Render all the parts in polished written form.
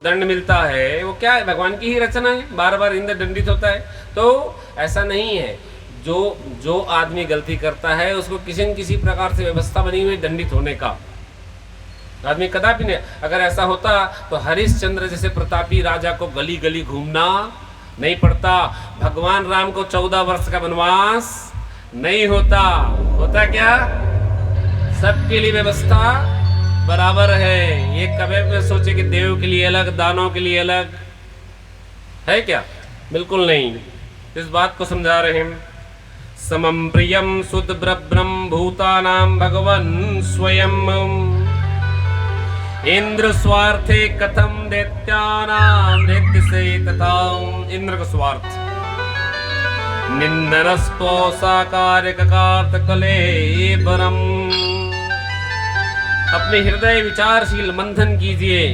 दंड मिलता है वो क्या है, भगवान की ही रचना है, बार बार इंद्र दंडित होता है। तो ऐसा नहीं है, जो जो आदमी गलती करता है उसको किसी न किसी प्रकार से व्यवस्था बनी हुई दंडित होने का। आदमी कदापि नहीं, अगर ऐसा होता तो हरिश्चंद्र जैसे प्रतापी राजा को गली गली घूमना नहीं पड़ता, भगवान राम को 14 वर्ष का वनवास नहीं होता। होता क्या, सबके लिए व्यवस्था बराबर है। ये कभी भी सोचे कि देव के लिए अलग, दानों के लिए अलग है क्या, बिल्कुल नहीं। इस बात को समझा रहे हैं। समम प्रियम सुदब्रह्म भूतानां भगवन् स्वयं, इंद्र स्वार्थे कथम दैत्यानां दैत्य से तथा। इंद्र का स्वार्थ निंदनस्तो साकार्यकार्त कलेबरम। अपने हृदय विचारशील मंथन कीजिए,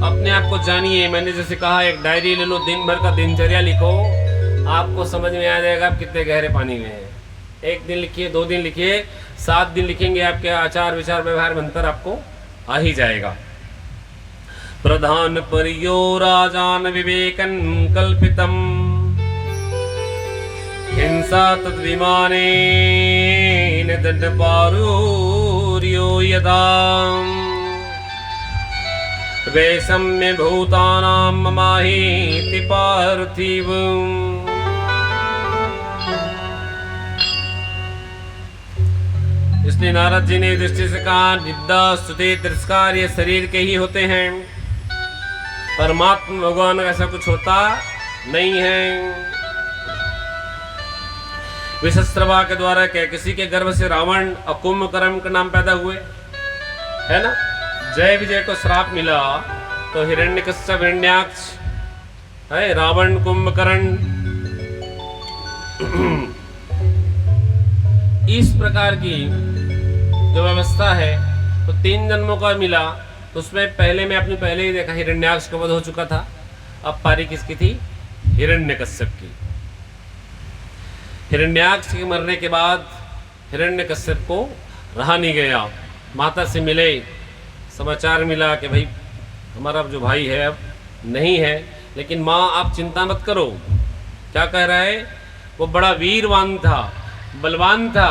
अपने आप को जानिए। मैंने जैसे कहा एक डायरी ले लो, दिन भर का दिनचर्या लिखो, आपको समझ में आ जाएगा आप कितने गहरे पानी में हैं। 1 दिन लिखिए, 2 दिन लिखिए, 7 दिन लिखेंगे, आपके आचार विचार व्यवहार मंत्र आपको आ ही जाएगा। प्रधान परियो राजान विवेकन कल्पितम, हिंसा तद्विमाने दंडपारुर्यो यदा, वैषम्य भूतानां ममाहीति पार्थिवम्। इसलिए नारद जी ने दृष्टि से कहा, निंदा स्तुति तिरस्कार ये शरीर के ही होते हैं, परमात्मा भगवान ऐसा कुछ होता नहीं है। विशस्त्रवा के द्वारा क्या किसी के गर्भ से रावण और कुंभकर्ण का नाम पैदा हुए, है ना। जय विजय को श्राप मिला तो हिरण्यकश्यप हिरण्याक्ष है, रावण कुंभकर्ण। इस प्रकार की जो व्यवस्था है तो 3 जन्मों का मिला। तो उसमें पहले में आपने पहले ही देखा हिरण्याक्ष का वध हो चुका था। अब पारी किसकी थी, हिरण्यकश्यप की। हिरण्याक्ष के मरने के बाद हिरण्यकश्यप को रहा नहीं गया, माता से मिले, समाचार मिला कि भाई हमारा जो भाई है अब नहीं है, लेकिन माँ आप चिंता मत करो। क्या कह रहा है, वो बड़ा वीरवान था, बलवान था,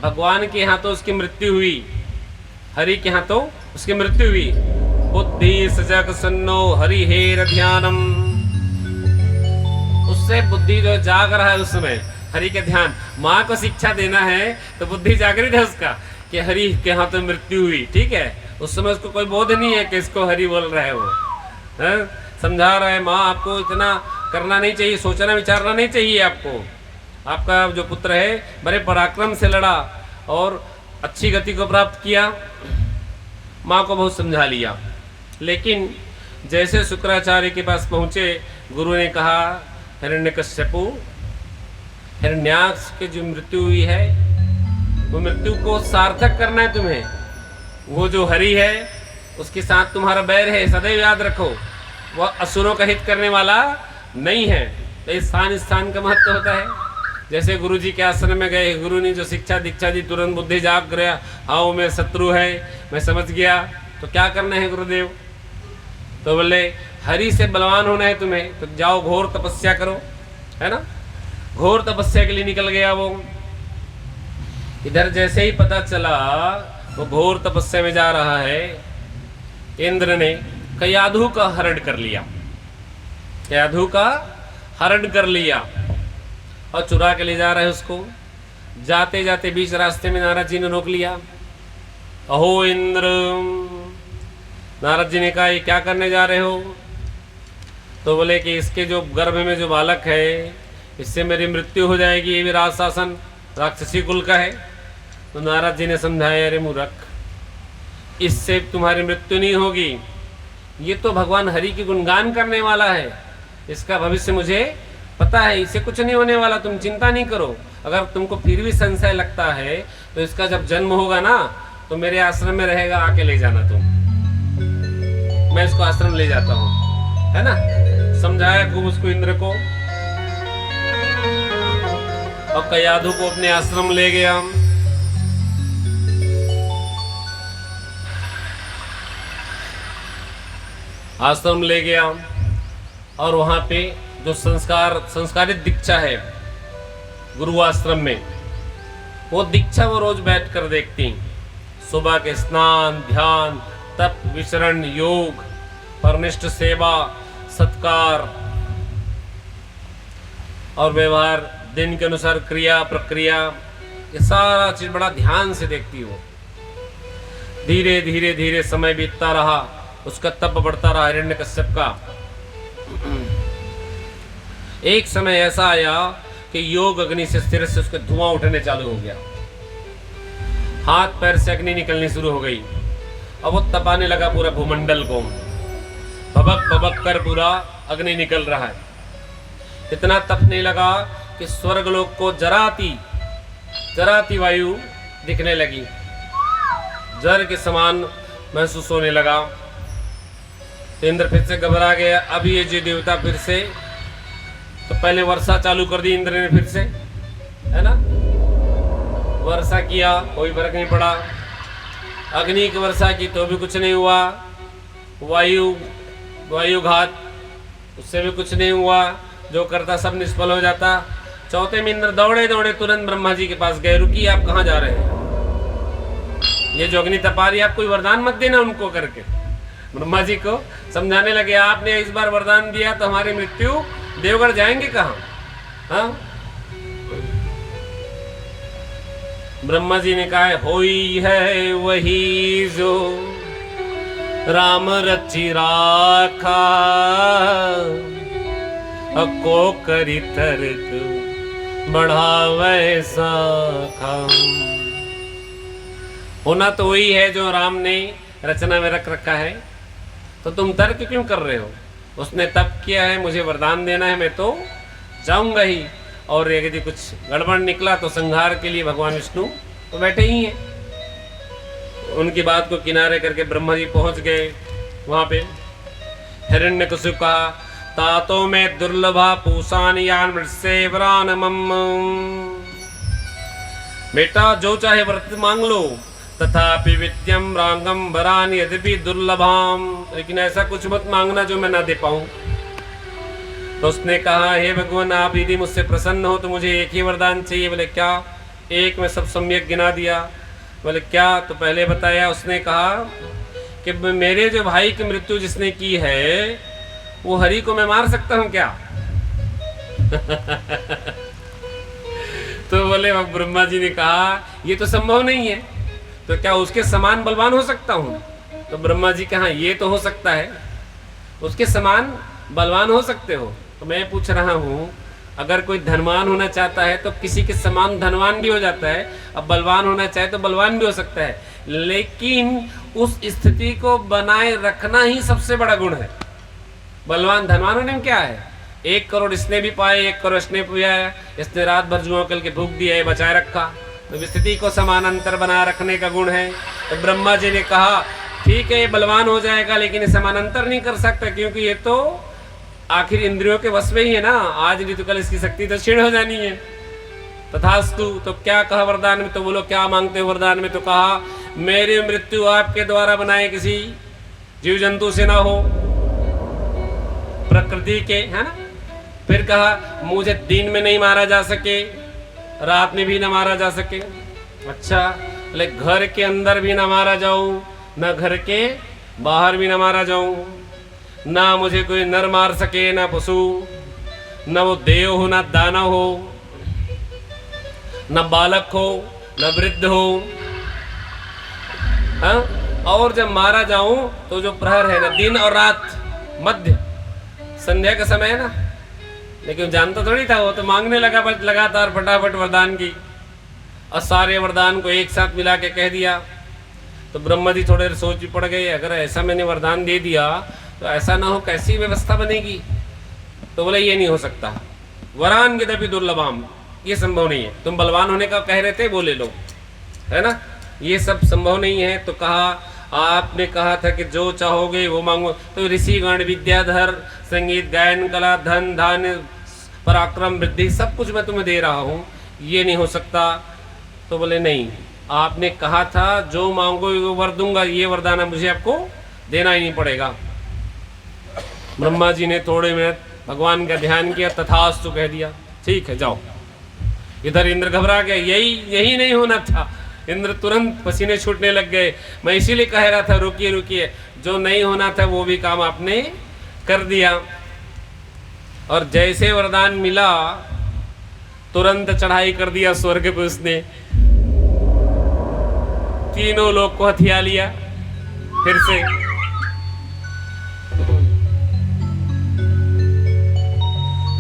भगवान के यहाँ तो उसकी मृत्यु हुई, हरि के यहाँ तो उसकी मृत्यु हुई। बुद्धि सजग सन्नो हरि हेर ध्यानम, उससे बुद्धि जो जाग रहा है उस समय हरि के ध्यान। माँ को शिक्षा देना है तो बुद्धि जागृत है उसका कि हरि के यहाँ तो मृत्यु हुई, ठीक है। उस समय उसको कोई बोध नहीं है कि इसको हरि बोल रहा है, वो है? समझा रहा है माँ आपको इतना करना नहीं चाहिए, सोचना विचारना नहीं चाहिए आपको। आपका जो पुत्र है बड़े पराक्रम से लड़ा और अच्छी गति को प्राप्त किया, माँ को बहुत समझा लिया। लेकिन जैसे शुक्राचार्य के पास पहुँचे, गुरु ने कहा हिरण्यकश्यपु, हिरण्याक्ष की जो मृत्यु हुई है वो मृत्यु को सार्थक करना है तुम्हें। वो जो हरि है उसके साथ तुम्हारा बैर है, सदैव याद रखो। वह असुरों का हित करने वाला नहीं है। तो इस स्थान का महत्व होता है। जैसे गुरु जी के आश्रम में गए, गुरु ने जो शिक्षा दीक्षा दी, तुरंत बुद्धि जाग गया, हाँ वो मेरा शत्रु है, मैं समझ गया। तो क्या करना है गुरुदेव, तो बोले हरि से बलवान होना है तुम्हें, तो जाओ घोर तपस्या करो, है ना। घोर तपस्या के लिए निकल गया वो। इधर जैसे ही पता चला वो घोर तपस्या में जा रहा है, इंद्र ने कयाधु का हरण कर लिया, कयाधु का हरण कर लिया और चुरा के ले जा रहे हैं उसको। जाते जाते बीच रास्ते में नारद जी ने रोक लिया। अहो इंद्र, नारद जी ने कहा ये क्या करने जा रहे हो, तो बोले कि इसके जो गर्भ में जो बालक है इससे मेरी मृत्यु हो जाएगी, ये भी राज शासन राक्षसी कुल का है। तो नारद जी ने समझाया, अरे मूर्ख, इससे तुम्हारी मृत्यु नहीं होगी, ये तो भगवान हरि की गुणगान करने वाला है, इसका भविष्य मुझे पता है, इसे कुछ नहीं होने वाला, तुम चिंता नहीं करो। अगर तुमको फिर भी संशय लगता है तो इसका जब जन्म होगा ना तो मेरे आश्रम में रहेगा, आके ले जाना तुम, मैं इसको आश्रम ले जाता हूँ, है ना। समझाया खूब उसको इंद्र को, और कयाधु को अपने आश्रम ले गया। आश्रम ले गया और वहाँ पे जो संस्कारित दीक्षा है गुरु आश्रम में, वो दीक्षा वो रोज बैठ कर देखती। सुबह के स्नान, ध्यान, तप, विचरण, योग, परनिष्ठ सेवा, सत्कार और व्यवहार, दिन के अनुसार क्रिया प्रक्रिया, ये सारा चीज बड़ा ध्यान से देखती हो। धीरे धीरे धीरे समय बीतता रहा, उसका तप बढ़ता रहा हिरण्यकश्यप का। एक समय ऐसा आया कि योग अग्नि से स्थिर से उसका धुआं उठने चालू हो गया, हाथ पैर से अग्नि निकलनी शुरू हो गई और वो तपाने लगा पूरा भूमंडल को। भबक भबक कर पूरा अग्नि निकल रहा है। इतना तपने लगा कि स्वर्गलोक को जराती वायु दिखने लगी, जर के समान महसूस होने लगा। तो इंद्र फिर से घबरा गया। अब ये जो देवता फिर से, तो पहले वर्षा चालू कर दी इंद्र ने फिर से, है ना। वर्षा किया, कोई फर्क नहीं पड़ा। अग्नि की वर्षा की तो भी कुछ नहीं हुआ। वायु घात, उससे भी कुछ नहीं हुआ। जो करता सब निष्फल हो जाता। चौथे में इंद्र दौड़े दौड़े तुरंत ब्रह्मा जी के पास गए। रुकिए, आप कहाँ जा रहे हैं? ये जो अग्नि तपा रही, आप कोई वरदान मत देना उनको करके। ब्रह्मा जी को समझाने लगे, आपने इस बार वरदान दिया तो हमारी मृत्यु, देवगढ़ जाएंगे कहाँ? हाँ? ब्रह्मा जी ने कहा, होई है वही जो राम रचि राखा, को करी तर्क बढ़ावे साखा। होना तो वही है जो राम ने रचना में रख रखा है, तो तुम तर्क क्यों कर रहे हो? उसने तप किया है, मुझे वरदान देना है, मैं तो जाऊंगा ही। और यदि कुछ गड़बड़ निकला तो संहार के लिए भगवान विष्णु तो बैठे ही हैं। उनकी बात को किनारे करके ब्रह्मा जी पहुंच गए वहां पे। हिरण्यकशिपु कहा, तातो में दुर्लभा पूषान यान मृत्से वरान मम। बेटा जो चाहे व्रत मांग लो, तथापि विद्यम रांगम वरान यद्यपि दुर्लभाम, लेकिन ऐसा कुछ मत मांगना जो मैं ना दे पाऊं। तो उसने कहा, हे भगवान, आप यदि मुझसे प्रसन्न हो तो मुझे एक ही वरदान चाहिए। बोले क्या? एक में सब सम्यक गिना दिया। बोले क्या? तो पहले बताया। उसने कहा कि मेरे जो भाई की मृत्यु जिसने की है, वो हरि को मैं मार सकता हूं क्या? तो बोले, ब्रह्मा जी ने कहा, ये तो संभव नहीं है, तो क्या उसके समान बलवान हो सकता हूं? तो ब्रह्मा जी कहा, ये तो हो सकता है, उसके समान बलवान हो सकते हो। तो मैं पूछ रहा हूं, अगर कोई धनवान होना चाहता है तो किसी के समान धनवान भी हो जाता है, अब बलवान होना चाहे तो बलवान भी हो सकता है, लेकिन उस स्थिति को बनाए रखना ही सबसे बड़ा गुण है। बलवान धनवान होने में क्या है? 1 करोड़ इसने भी पाए, 1 करोड़ इसने पिया, इसने रात भर जुआ कल के भूख दिया है, बचाए रखा, तो स्थिति को समानांतर बनाए रखने का गुण है। तो ब्रह्मा जी ने कहा, ठीक है ये बलवान हो जाएगा, लेकिन ये समानांतर नहीं कर सकता, क्योंकि ये तो आखिर इंद्रियों के वश में ही है ना। आज नहीं तो कल इसकी शक्ति तो क्षीण हो जानी है। तथास्तु। तो क्या कहा वरदान में? तो बोलो क्या मांगते हो वरदान में? तो कहा, मेरी मृत्यु आपके द्वारा बनाए किसी जीव जंतु से ना हो, प्रकृति के, है ना। फिर कहा, मुझे दिन में नहीं मारा जा सके, रात में भी ना मारा जा सके। अच्छा, बोले घर के अंदर भी ना मारा जाऊं, ना घर के बाहर भी ना मारा जाऊं, ना मुझे कोई नर मार सके, ना पशु, न वो देव हो, ना दानव हो, न बालक हो, न वृद्ध हो। हाँ? और जब मारा जाऊं तो जो प्रहर है ना, दिन और रात, मध्य संध्या का समय है ना। लेकिन जानता थोड़ी था, वो तो मांगने लगा लगातार फटाफट वरदान की, और सारे वरदान को एक साथ मिला के कह दिया। तो ब्रह्मा जी थोड़े सोच पड़ गए, अगर ऐसा मैंने वरदान दे दिया तो ऐसा ना हो कैसी व्यवस्था बनेगी। तो बोले ये नहीं हो सकता, वरान यद्यपि दुर्लभम, ये संभव नहीं है। तुम बलवान होने का कह रहे थे, बोले लो, है ना, ये सब संभव नहीं है। तो कहा, आपने कहा था कि जो चाहोगे वो मांगो। तो ऋषिगण, विद्याधर, संगीत, गायन, कला, धन, धान्य, पराक्रम, वृद्धि, सब कुछ मैं तुम्हें दे रहा हूँ, ये नहीं हो सकता। तो बोले नहीं, आपने कहा था जो मांगो वो वर दूंगा, ये वरदान मुझे आपको देना ही नहीं पड़ेगा। ब्रह्मा जी ने थोड़े मिनट भगवान का ध्यान किया, तथास्तु कह दिया, ठीक है जाओ। इधर इंद्र घबरा गया, यही नहीं होना था। इंद्र तुरंत पसीने छूटने लग गए। मैं इसीलिए कह रहा था रुकिए रुकिए, जो नहीं होना था वो भी काम आपने कर दिया। और जैसे वरदान मिला तुरंत चढ़ाई कर दिया स्वर्ग पे उसने, तीनों लोग को हथिया लिया फिर से।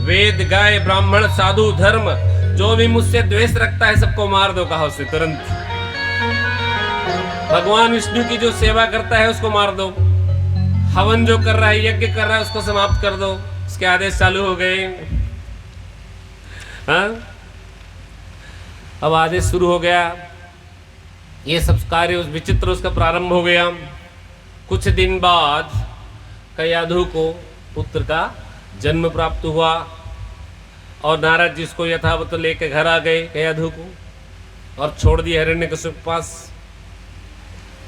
वेद गाय ब्राह्मण साधु धर्म जो भी मुझसे द्वेष रखता है सबको मार दो, कहा उसने तुरंत। भगवान विष्णु की जो सेवा करता है उसको मार दो, हवन जो कर रहा है यज्ञ कर रहा है उसको समाप्त कर दो। उसके आदेश चालू हो गए। हाँ? अब आदेश शुरू हो गया, ये सब कार्य उस विचित्र उसका प्रारंभ हो गया। कुछ दिन बाद कयाधु को पुत्र का जन्म प्राप्त हुआ और नारद जी उसको यथावत लेके घर आ गए कयाधु को और छोड़ दिए हिरण्यकशिपु के पास।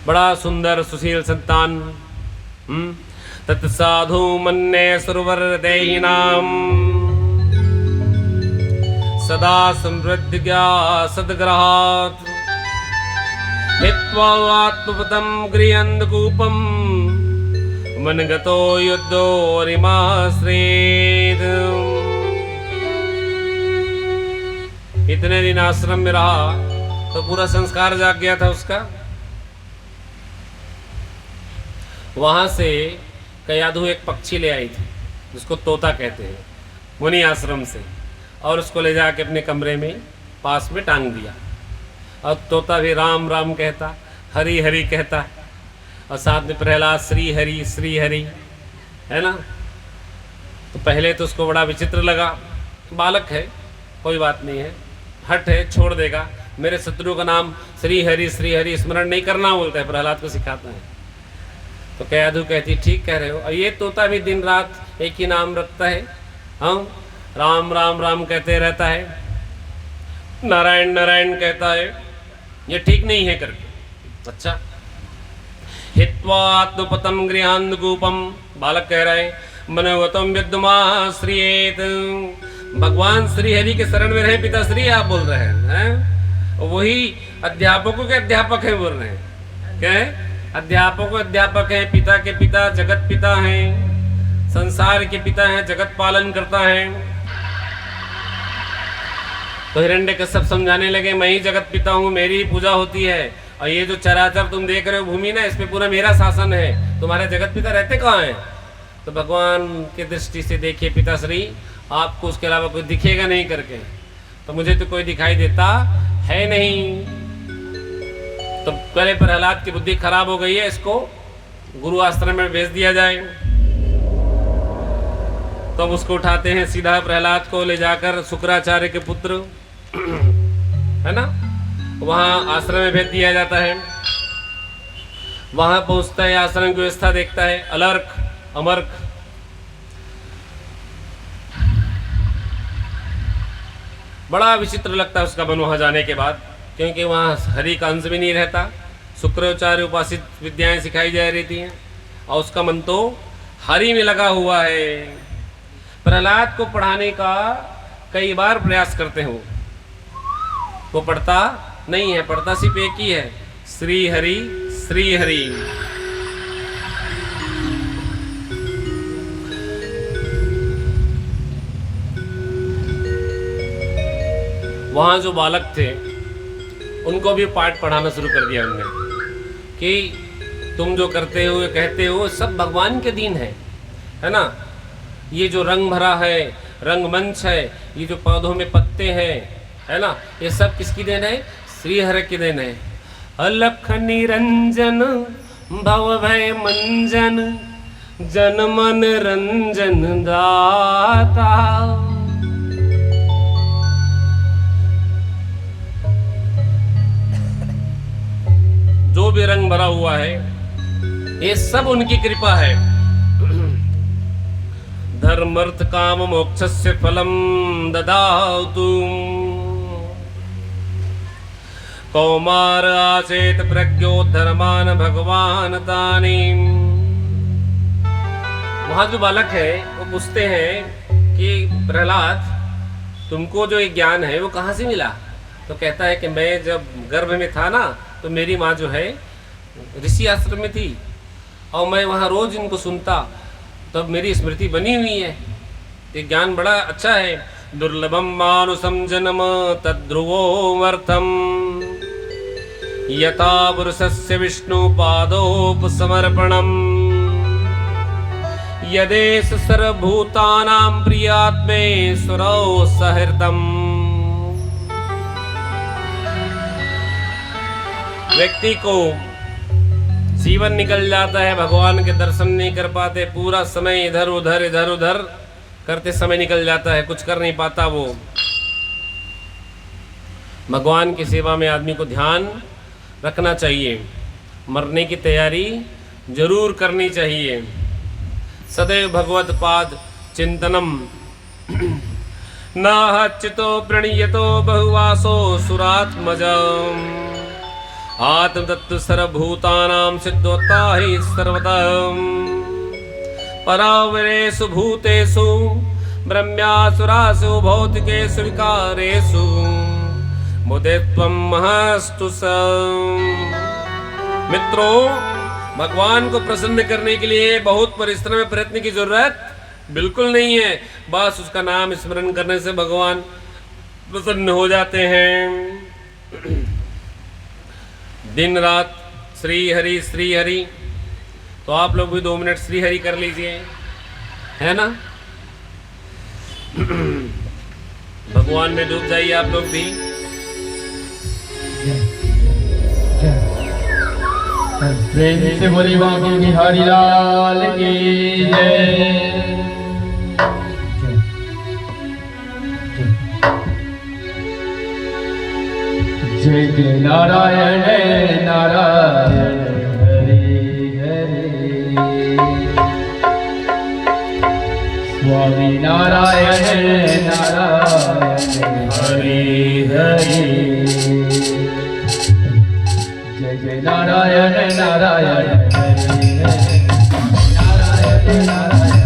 बड़ा सुंदर सुशील संतान। तत्साधु मन्ये सुरवर देहिनाम सदा समृद्धिज्ञा सद्ग्रहात् हित्वा आत्मपदं गृहन्धकूपं मनगतो युद्धो रिमाश्रेत। इतने दिन आश्रम में रहा तो पूरा संस्कार जाग गया था उसका। वहां से कयाधु एक पक्षी ले आई थी जिसको तोता कहते हैं, मुनि आश्रम से, और उसको ले जाके अपने कमरे में पास में टांग दिया। और तोता भी राम राम कहता, हरि हरि कहता, और साथ में प्रहलाद श्री हरि है ना। तो पहले तो उसको बड़ा विचित्र लगा, बालक है कोई बात नहीं है, हट है छोड़ देगा, मेरे शत्रु का नाम श्री हरि स्मरण नहीं करना बोलता है, प्रहलाद को सिखाता है। तो कयाधु कहती ठीक कह रहे हो। और ये तोता भी दिन रात एक ही नाम रखता है, हाँ राम राम राम कहते रहता है, नारायण नारायण कहता है, ये ठीक नहीं है करके। अच्छा, हित्वा आत्मपतम गृहान्धकूपम, बालक कह रहा है, मनोगतम विद्यमाश्रियेत, भगवान श्री हरि के शरण में रहे पिता श्री आप बोल रहे हैं? वही अध्यापकों के अध्यापक है बोल रहे हैं। क्या है? अध्यापकों के अध्यापक है, पिता के पिता जगत पिता हैं, संसार के पिता हैं, जगत पालन करता है। तो हिरण्यकश्यप समझाने लगे, मैं ही जगत पिता हूँ, मेरी ही पूजा होती है, और ये जो चराचर तुम देख रहे हो भूमि ना, इसमें पूरा मेरा शासन है, तुम्हारे जगत पिता रहते कहाँ हैं? तो भगवान की दृष्टि से देखिए पिताश्री, आपको उसके अलावा कोई दिखेगा नहीं करके, तो मुझे तो कोई दिखाई देता है नहीं। तो पहले प्रहलाद की बुद्धि खराब हो गई है, इसको गुरु आश्रम में भेज दिया जाए। तो अब उसको उठाते हैं सीधा प्रहलाद को ले जाकर शुक्राचार्य के पुत्र है ना, वहां आश्रम में भेज दिया जाता है। वहां पहुंचता है, आश्रम की व्यवस्था देखता है, अलर्क अमर्क, बड़ा विचित्र लगता है उसका मन वहां जाने के बाद, क्योंकि वहाँ हरि का अंश भी नहीं रहता, शुक्राचार्य उपासित विद्याएं सिखाई जा रही थी, और उसका मन तो हरि में लगा हुआ है। प्रहलाद को पढ़ाने का कई बार प्रयास करते हैं, वो पढ़ता नहीं है, पढ़ता सिर्फ एक ही है, श्री हरि श्री हरि। वहाँ जो बालक थे उनको भी पाठ पढ़ाना शुरू कर दिया उन्होंने कि तुम जो करते हो कहते हो सब भगवान के दिन है ना। ये जो रंग भरा है, रंगमंच है, ये जो पौधों में पत्ते हैं है ना, ये सब किसकी देन है? श्री हरि की देन है। अलख निरंजन भव भय मंजन जन मन रंजन दाता। जो भी रंग भरा हुआ है ये सब उनकी कृपा है। धर्म अर्थ काम मोक्षस्य फलम ददातु कौमार आचेत प्रज्ञो धर्मान भगवान तानि वहाँ जो बालक है वो पूछते हैं कि प्रहलाद, तुमको जो ये ज्ञान है वो कहाँ से मिला? तो कहता है कि मैं जब गर्भ में था ना, तो मेरी माँ जो है ऋषि आश्रम में थी और मैं वहाँ रोज इनको सुनता, तब मेरी स्मृति बनी हुई है। ये ज्ञान बड़ा अच्छा है। दुर्लभम मानुषम जन्म तद्ध्रुवो वर्थम यथा पुरुषस्य विष्णु पादोपसमर्पणम यदेश सर्वभूतानां प्रियात्मे सुरौ सहृदम। व्यक्ति को जीवन निकल जाता है, भगवान के दर्शन नहीं कर पाते, पूरा समय इधर उधर करते समय निकल जाता है, कुछ कर नहीं पाता। वो भगवान की सेवा में आदमी को ध्यान रखना चाहिए, मरने की तैयारी जरूर करनी चाहिए। सदैव भगवत पाद चिंतनम नाहच्युतो प्रणीयतो बहुवासो सुरात्मजम् आत्मतत्व सर्वभूतानां सिद्धोत्ता हि सर्वतः परावरेषु भूतेषु ब्रह्मासुरासु भौतिकेषु विकारेषु मुदित्वं महस्तु मित्रों, भगवान को प्रसन्न करने के लिए बहुत परिश्रम प्रयत्न की जरूरत बिल्कुल नहीं है। बस उसका नाम स्मरण करने से भगवान प्रसन्न हो जाते हैं। दिन रात श्री हरि श्री हरि। तो आप लोग भी 2 मिनट श्री हरि कर लीजिए, है ना। भगवान में डूब जाइए आप लोग भी। प्रेम से बोली बांके बिहारी लाल की जय। जय जय नारायण नारायण हरि हरि स्वामी नारायण नारायण हरि हरि जय जय नारायण नारायण हरि हरि नारायण नारायण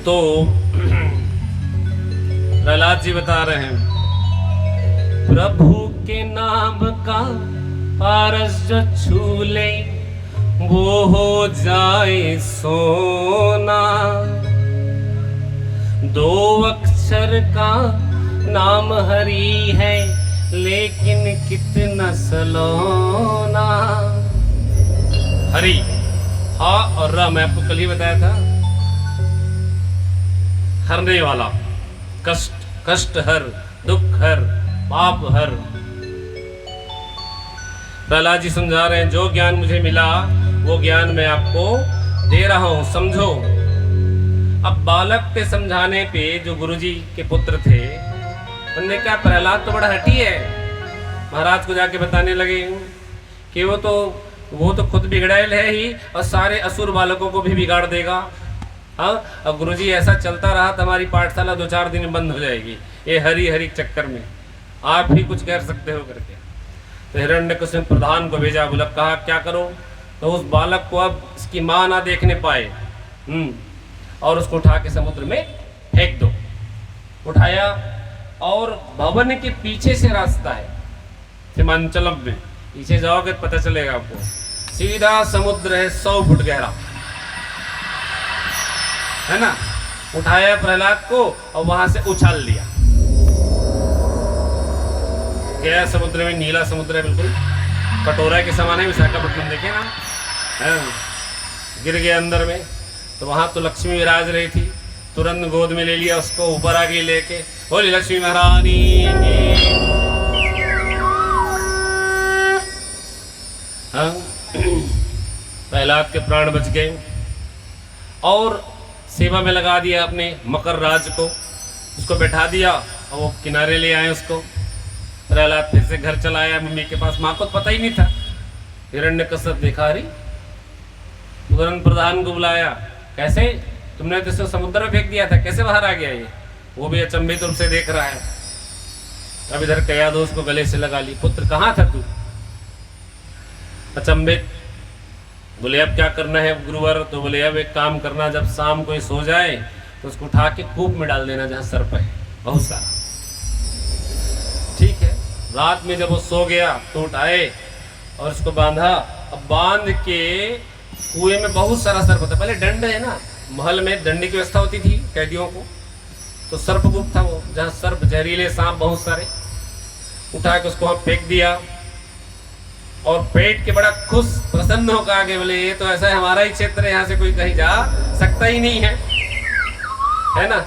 तो प्रहलाद जी बता रहे हैं, प्रभु के नाम का पारस जो छू ले वो हो जाए सोना। 2 अक्षर का नाम हरि है लेकिन कितना सलोना। हरि हा और र मैं आपको कल ही बताया था, हरने वाला, कष्ट हर, दुख हर, पाप हर। प्रहलाद जी समझा रहे हैं, जो ज्ञान मुझे मिला वो ज्ञान मैं आपको दे रहा हूं, समझो। अब बालक के समझाने पे जो गुरुजी के पुत्र थे उन्होंने क्या, प्रहलाद तो बड़ा हठी है, महाराज को जाके बताने लगे कि वो तो खुद बिगड़ैल है ही और सारे असुर बालकों को भी बिगाड़ देगा। हाँ, अब गुरुजी ऐसा चलता रहा तो हमारी पाठशाला 2-4 दिन में बंद हो जाएगी, ये हरी हरी चक्कर में आप ही कुछ कर सकते हो करके। तो हिरण्यकश्यप ने प्रधान को भेजा, बोला कहा क्या करो, तो उस बालक को अब इसकी माँ ना देखने पाए और उसको उठा के समुद्र में फेंक दो। उठाया और भवन के पीछे से रास्ता है हिमांचलम में, पीछे जाओगे तो पता चलेगा आपको, सीधा समुद्र है 100 फुट गहरा, है ना। उठाया प्रहलाद को और वहां से उछाल लिया, गया समुद्र में, नीला समुद्र है बिल्कुल, कटोरा के समान है, विशाखापट्टनम देखे ना, गिर गया अंदर में। तो वहां तो लक्ष्मी विराज रही थी, तुरंत गोद में ले लिया उसको, ऊपर आ गई लेके, बोली लक्ष्मी महारानी की। हाँ, प्रहलाद के प्राण बच गए और सेवा में लगा दिया अपने मकर राज को, उसको बैठा दिया और वो किनारे ले आए उसको। प्रहलाद फिर से घर चला आया मम्मी के पास, माँ को पता ही नहीं था। हिरण्यकश्यप देखा, रही तुरंत प्रधान को बुलाया, कैसे तुमने तो इसको समुद्र में फेंक दिया था, कैसे बाहर आ गया ये? वो भी अचंभित रूप से देख रहा है। अब इधर कयाधुष को गले से लगा ली, पुत्र कहाँ था तू? अचंभित, बोले अब क्या करना है गुरुवर? तो बोले अब एक काम करना, जब शाम को ये सो जाए तो उसको उठा के कूप में डाल देना जहाँ सर्प है बहुत सारा, ठीक है। रात में जब वो सो गया तो उठाए और उसको बांधा। अब बांध के कुएं में बहुत सारा सर्प होता, पहले दंड है ना, महल में दंड की व्यवस्था होती थी कैदियों को, तो सर्पकूप था वो, जहाँ सर्प जहरीले सांप बहुत सारे। उठा के उसको वहाँ फेंक दिया और पेट के बड़ा खुश प्रसन्न होकर आगे बोले, ये तो ऐसा है हमारा ही क्षेत्र है, यहाँ से कोई कहीं जा सकता ही नहीं है ना।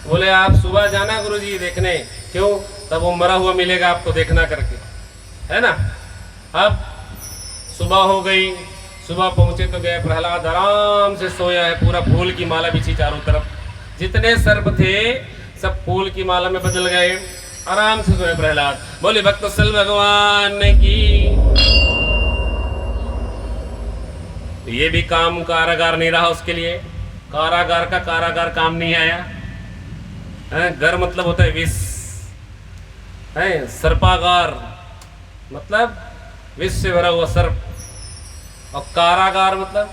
बोले आप सुबह जाना गुरुजी देखने, क्यों? तब वो मरा हुआ मिलेगा आपको देखना करके, है ना। अब सुबह हो गई, सुबह पहुंचे तो गए, प्रहलाद आराम से सोया है, पूरा फूल की माला बिछी चारों तरफ, जितने सर्प थे सब फूल की माला में बदल गए, आराम से सोए प्रहलाद। बोले भक्त वत्सल भगवान की। ये भी काम कारागार नहीं रहा उसके लिए, कारागार का कारागार काम नहीं आया है। गर मतलब होता है विष, है सर्पागार मतलब विष से भरा हुआ सर्प, और कारागार मतलब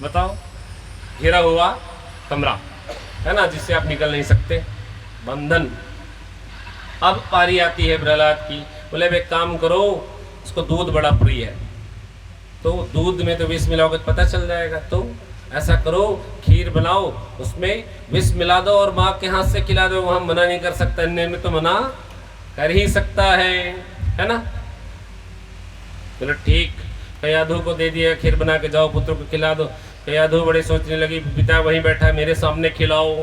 बताओ घिरा हुआ कमरा, है ना, जिससे आप निकल नहीं सकते, बंधन। अब पारी आती है प्रहलाद की, बोले एक काम करो, उसको दूध बड़ा प्रिय है, तो दूध में तो विष मिलाओगे तो पता चल जाएगा, तो ऐसा करो खीर बनाओ, उसमें विष मिला दो और माँ के हाथ से खिला दो, वहाँ मना नहीं कर सकता, अन्य में तो मना कर ही सकता है ना। चलो ठीक, कयाधु को दे दिया, खीर बना के जाओ पुत्र को खिला दो। कयाधु बड़े सोचने लगी, पिता वहीं बैठा मेरे सामने खिलाओ,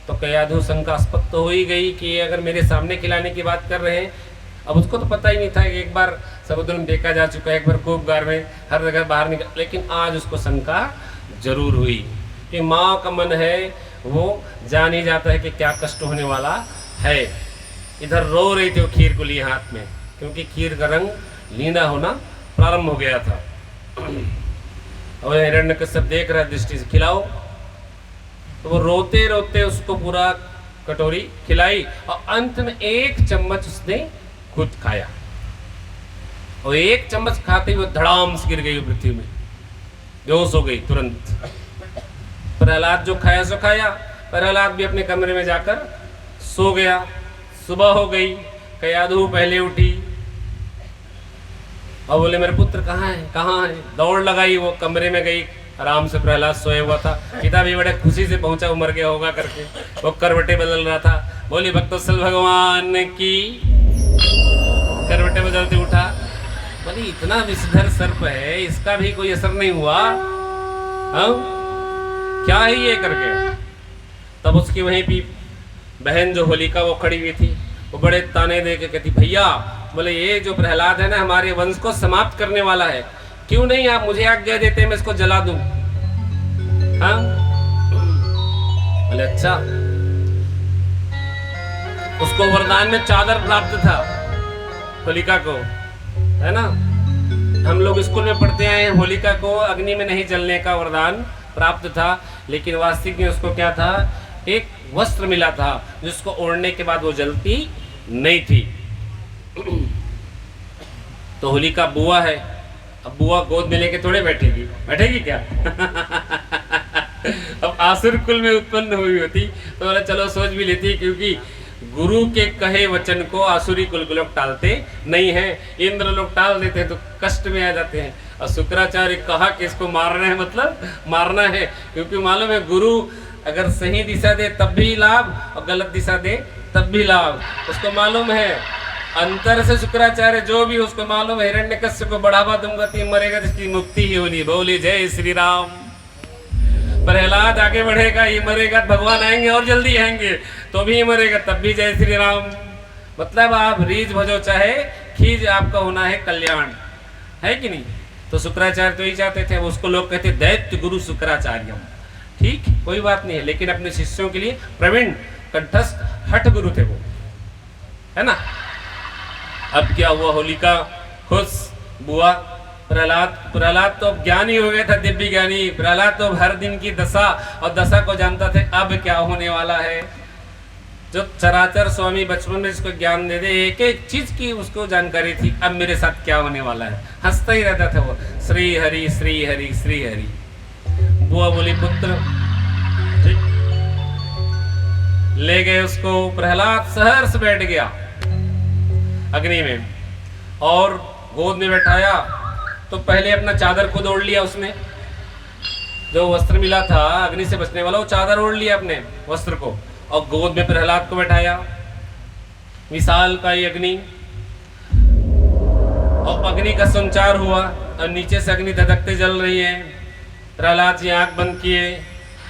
तो कयाधु शंकास्पद तो हो ही गई कि अगर मेरे सामने खिलाने की बात कर रहे हैं। अब उसको तो पता ही नहीं था कि एक बार समुद्र में देखा जा चुका है, एक बार कूपगार में, हर जगह बाहर निकल, लेकिन आज उसको शंका जरूर हुई कि माँ का मन है वो जान ही जाता है कि क्या कष्ट होने वाला है। इधर रो रही थी वो खीर को लिए हाथ में, क्योंकि खीर का रंग लीना होना प्रारंभ हो गया था। और हिरण्यकश्यप देख रहा है दृष्टि से, खिलाओ, तो वो रोते रोते उसको पूरा कटोरी खिलाई और अंत में 1 चम्मच उसने खुद खाया, और 1 चम्मच खाते ही वो धड़ाम से गिर गई पृथ्वी में, बेहोश हो गई तुरंत। प्रहलाद जो खाया सो खाया, प्रहलाद भी अपने कमरे में जाकर सो गया। सुबह हो गई, कयाधु पहले उठी और बोले मेरे पुत्र कहाँ है, कहाँ है। दौड़ लगाई, वो कमरे में गई, आराम से प्रहलाद सोया हुआ था। पिता भी बड़े खुशी से पहुंचा, वो मर गया होगा करके, वो करवटे बदल रहा था। बोली भक्तवत्सल भगवान की, करवटे बदलते उठा। बोली इतना विषधर सर्प है, इसका भी कोई असर नहीं हुआ, हाँ क्या है ये करके। तब उसकी वहीं भी बहन जो होलिका वो खड़ी हुई थी, वो बड़े ताने दे के कहती भैया, बोले ये जो प्रहलाद है ना हमारे वंश को समाप्त करने वाला है, क्यों नहीं आप मुझे आज्ञा देते मैं इसको जला दूं। हाँ बोले अच्छा। उसको वरदान में चादर प्राप्त था होलिका को, है ना। हम लोग स्कूल में पढ़ते आए हैं, होलिका को अग्नि में नहीं जलने का वरदान प्राप्त था, लेकिन वास्तविक में उसको क्या था, एक वस्त्र मिला था जिसको ओढ़ने के बाद वो जलती नहीं थी। तो होलिका बुआ है, अब बुआ गोद में लेके थोड़े बैठेगी, बैठेगी क्या। अब आसुर कुल में उत्पन्न हुई होती तो बोला चलो सोच भी लेती, क्योंकि गुरु के कहे वचन को आसुरी कुल के लोग टालते नहीं है। इंद्र लोग टाल देते हैं तो कष्ट में आ जाते हैं, और शुक्राचार्य कहा कि इसको मारना है, मतलब मारना है, क्योंकि मालूम है गुरु अगर सही दिशा दे तब भी लाभ और गलत दिशा दे तब भी लाभ। उसको मालूम है अंतर से शुक्राचार्य जो भी, उसको मालूम है हिरण्यकश्यप को बढ़ावा दूंगा तो मरेगा, जिसकी मुक्ति ही होनी। बोली जय श्री राम। प्रहलाद आगे बढ़ेगा, ये मरेगा, भगवान आएंगे और जल्दी आएंगे तो भी मरेगा तब भी जय श्री राम। मतलब आप रीझ भजो चाहे खीज, आपका होना है कल्याण, है कि नहीं। तो शुक्राचार्य तो ही चाहते थे, उसको लोग कहते दैत्य गुरु शुक्राचार्यम। ठीक, कोई बात नहीं है, लेकिन अपने शिष्यों के लिए प्रवीण कंठस्थ हठ गुरु थे वो, है ना। अब क्या हुआ, होलिका खुश, बुआ प्रहलाद तो अब ज्ञानी हो गया था, दिव्य ज्ञानी। प्रहलाद तो हर दिन की दशा और दशा को जानता थे अब क्या होने वाला है। जो चराचर स्वामी बचपन में इसको ज्ञान दे दे, एक एक चीज की उसको जानकारी थी, अब मेरे साथ क्या होने वाला है, हंसता ही रहता था वो, श्री हरि श्री हरि श्री हरि। बुआ बोली पुत्र, ठीक, ले गए उसको। प्रहलाद सहर्ष बैठ गया अग्नि में और गोद में बैठाया। तो पहले अपना चादर खुद ओढ़ लिया उसने, जो वस्त्र मिला था अग्नि से बचने वाला, वो चादर ओढ़ लिया अपने वस्त्र को, और गोद में प्रहलाद को बैठाया। विशाल का ये अग्नि, और अग्नि का संचार हुआ और नीचे से अग्नि धधकते जल रही है। प्रहलाद जी आंख बंद किए,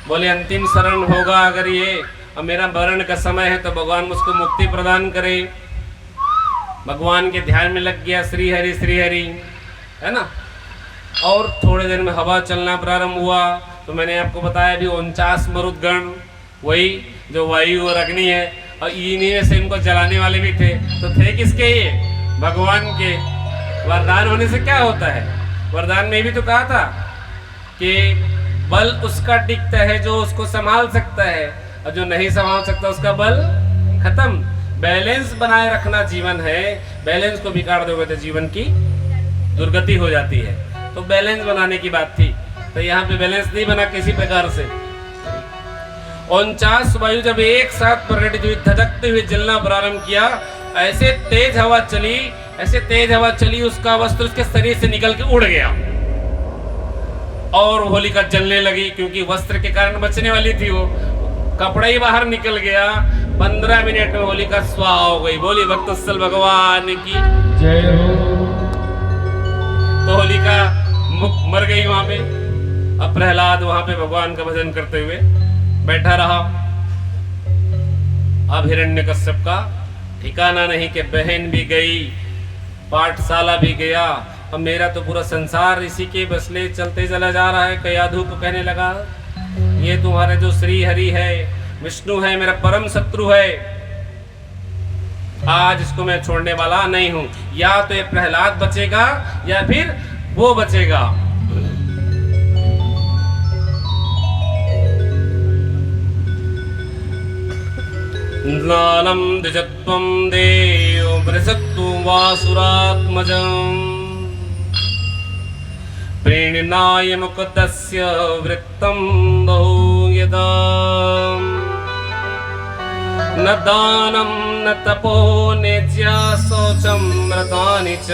बोले अंतिम शरण होगा अगर ये, और मेरा मरण का समय है तो भगवान मुझको मुक्ति प्रदान करे। भगवान के ध्यान में लग गया, श्री हरि, है ना। और थोड़े देर में हवा चलना प्रारंभ हुआ। तो मैंने आपको बताया भी 49 मरुदगण, वही जो वायु और अग्नि है, और इन्हीं में से इनको जलाने वाले भी थे। तो थे किसके ये, भगवान के। वरदान होने से क्या होता है, वरदान में भी तो कहा था कि बल उसका टिकता है जो उसको संभाल सकता है, और जो नहीं संभाल सकता उसका बल खत्म। बैलेंस बनाए रखना जीवन है, बैलेंस को बिगाड़ दोगे तो जीवन की दुर्गति हो जाती है। तो बैलेंस बनाने की बात थी, तो यहाँ पे बैलेंस नहीं बना किसी प्रकार से। 49 वायु जब एक साथ प्रकटित हुई, धधकते हुए जलना प्रारंभ किया। ऐसे तेज हवा चली, ऐसे तेज हवा चली, उसका वस्त्र उसके शरीर से निकल के उड़ गया और होलिका जलने लगी, क्योंकि वस्त्र के कारण बचने वाली थी वो, कपड़ा ही बाहर निकल गया। 15 मिनट में होलिका स्वाहा हो गई। बोली भक्तवत्सल भगवान की जय हो। तो होलिका मर गई वहां पे। अब प्रहलाद वहां पे भगवान का भजन करते हुए बैठा रहा। अब हिरण्यकश्यप का ठिकाना नहीं कि बहन भी गई, पाठशाला भी गया, अब मेरा तो पूरा संसार इसी के बसले चलते चला जा रहा है। कयाधु को कहने लगा, ये तुम्हारे जो श्री हरि है, विष्णु है, मेरा परम शत्रु है, आज इसको मैं छोड़ने वाला नहीं हूं। या तो ये प्रहलाद बचेगा या फिर वो बचेगा। ज्ञानम द्विजत्वं देव बृहत्तु वासुरात्मजम् प्रेरणाय मुकुटस्य वृत्तं बहु यदा न दानं न तपो नेज्या शौचं व्रतानि च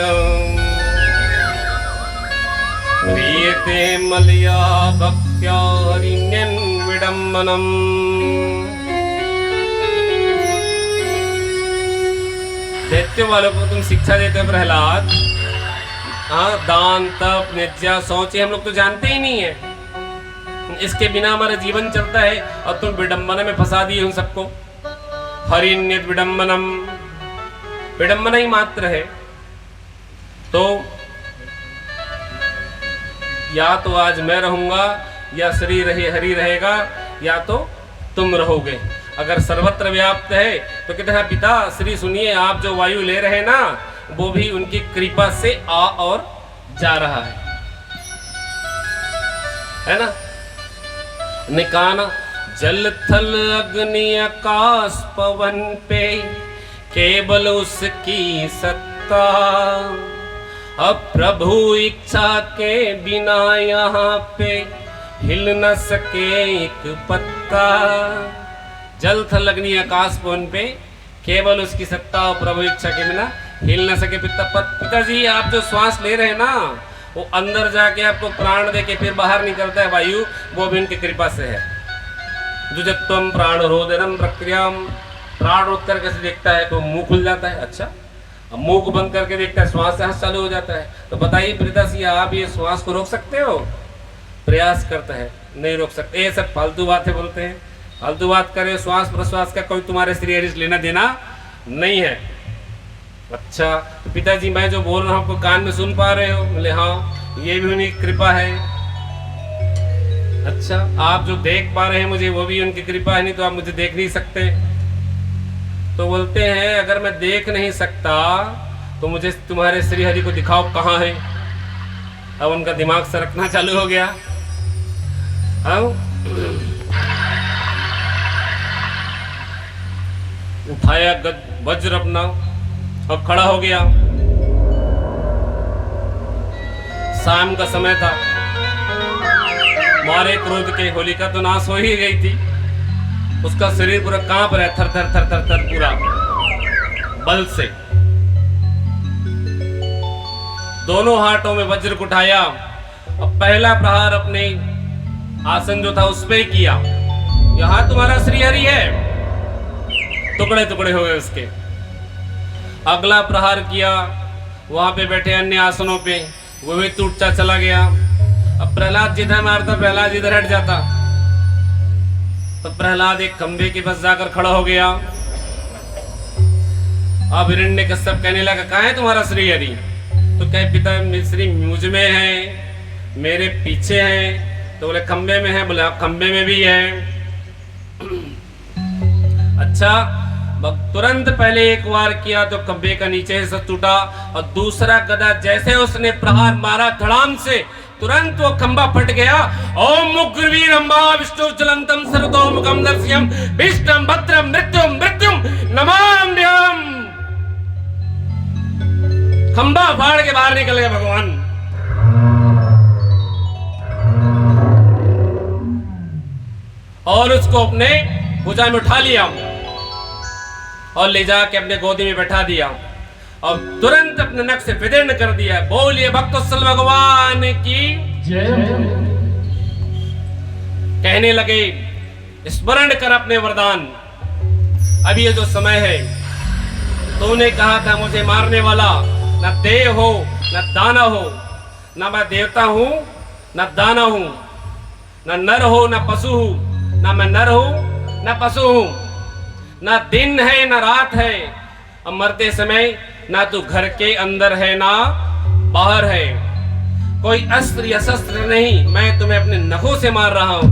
क्रियते मलया भक्त्या हरिण्यं विडम्बनम्। दैत्य वालों को तुम शिक्षा देते हो प्रहलाद। हाँ, दान तप नेज्या शौच हम लोग तो जानते ही नहीं है, इसके बिना हमारा जीवन चलता है और तुम विडंबना में फंसा दिए उन सबको। हरिण्यत विडंबनम, विडंबना ही मात्र है। तो या तो आज मैं रहूंगा या श्री रहे हरि रहेगा, या तो तुम रहोगे। अगर सर्वत्र व्याप्त है तो कहते हैं पिता श्री सुनिए, आप जो वायु ले रहे हैं ना, वो भी उनकी कृपा से आ और जा रहा है ना। निकाना जल थल अग्नि आकाश पवन पे केवल उसकी सत्ता, अब प्रभु इच्छा के बिना यहाँ पे हिल न सके एक पत्ता। जल थल अग्नि आकाश पवन पे केवल उसकी सत्ता और प्रभु इच्छा के बिना हिल न सके पिताजी। आप जो श्वास ले रहे हैं ना, वो अंदर जाके आपको प्राण दे के फिर बाहर निकलता है वायु, वो भी उनकी कृपा से है। जुजत्वम प्राण रोदनम प्रक्रियाम, प्राण रोक कर कैसे देखता है तो मुंह खुल जाता है। अच्छा, अब मुंह को बंद करके देखता है, श्वास यहाँ चालू हो जाता है। तो बताइए पिताजी, आप ये श्वास को रोक सकते हो? प्रयास करता है, नहीं रोक सकते। ये सब फालतू बातें बोलते हैं, फालतू बात करे। श्वास प्रश्वास का कोई तुम्हारे श्री हरि लेना देना नहीं है। अच्छा, तो पिताजी मैं जो बोल रहा हूँ आपको कान में सुन पा रहे हो? बोले हाँ, ये भी उनकी कृपा है। अच्छा, आप जो देख पा रहे हैं मुझे, वो भी उनकी कृपा है, नहीं तो आप मुझे देख नहीं सकते। तो बोलते हैं अगर मैं देख नहीं सकता तो मुझे तुम्हारे श्री हरि को दिखाओ कहाँ है। अब उनका दिमाग सरकना चालू हो गया। अब उठाया वज्र अपना और खड़ा हो गया। शाम का समय था, मारे क्रोध के होलिका तो नाश हो ही गई थी। उसका शरीर पूरा कांप रहा है, थर थर थर थर थर पूरा बल से। दोनों हाथों में वज्र को उठाया और पहला प्रहार अपने आसन जो था उस पे किया। यहां तुम्हारा श्री हरि है, टुकड़े टुकड़े हो गए उसके। अगला प्रहार किया, वहां पे बैठे अन्य आसनों पे, वो भी टूटता चला गया। अब प्रहलाद जिधर मारता प्रहलाद इधर हट जाता, तो प्रहलाद एक खंबे के पास जाकर खड़ा हो गया। अब हिरण्यकश्यप कहने लगा कहाँ है तुम्हारा श्री हरि? तो कहे पिता श्री मुझ में है, मेरे पीछे है। तो बोले खंबे में है? बोले आप खंबे में भी है। अच्छा, तुरंत पहले एक वार किया तो खंबे का नीचे से टूटा, और दूसरा गदा जैसे उसने प्रहार मारा धड़ाम से, तुरंत वो खंबा फट गया। ओम उग्रवीर अम्बा विष्णु चलंतम सर्वतोमुखम दर्श्यम विष्णुम भद्रम मृत्युम मृत्युम नमाम्यहम्। खंबा फाड़ के बाहर निकल गए भगवान। और उसको अपने भुजा में उठा लिया और ले जाके अपने गोदी में बैठा दिया और तुरंत अपने नख से विदीर्ण कर दिया। बोलिए भक्तवत्सल भगवान की जय। कहने लगे स्मरण कर अपने वरदान। अभी ये जो समय है, तूने कहा था मुझे मारने वाला न देव हो न दाना हो, न मैं देवता हूं न दाना हूं, न नर हो न पशु हूं, न मैं नर हूं न पशु हूं, ना दिन है ना रात है, अब मरते समय ना तू घर के अंदर है ना बाहर है, कोई अस्त्र या शस्त्र नहीं, मैं तुम्हें अपने नखों से मार रहा हूं,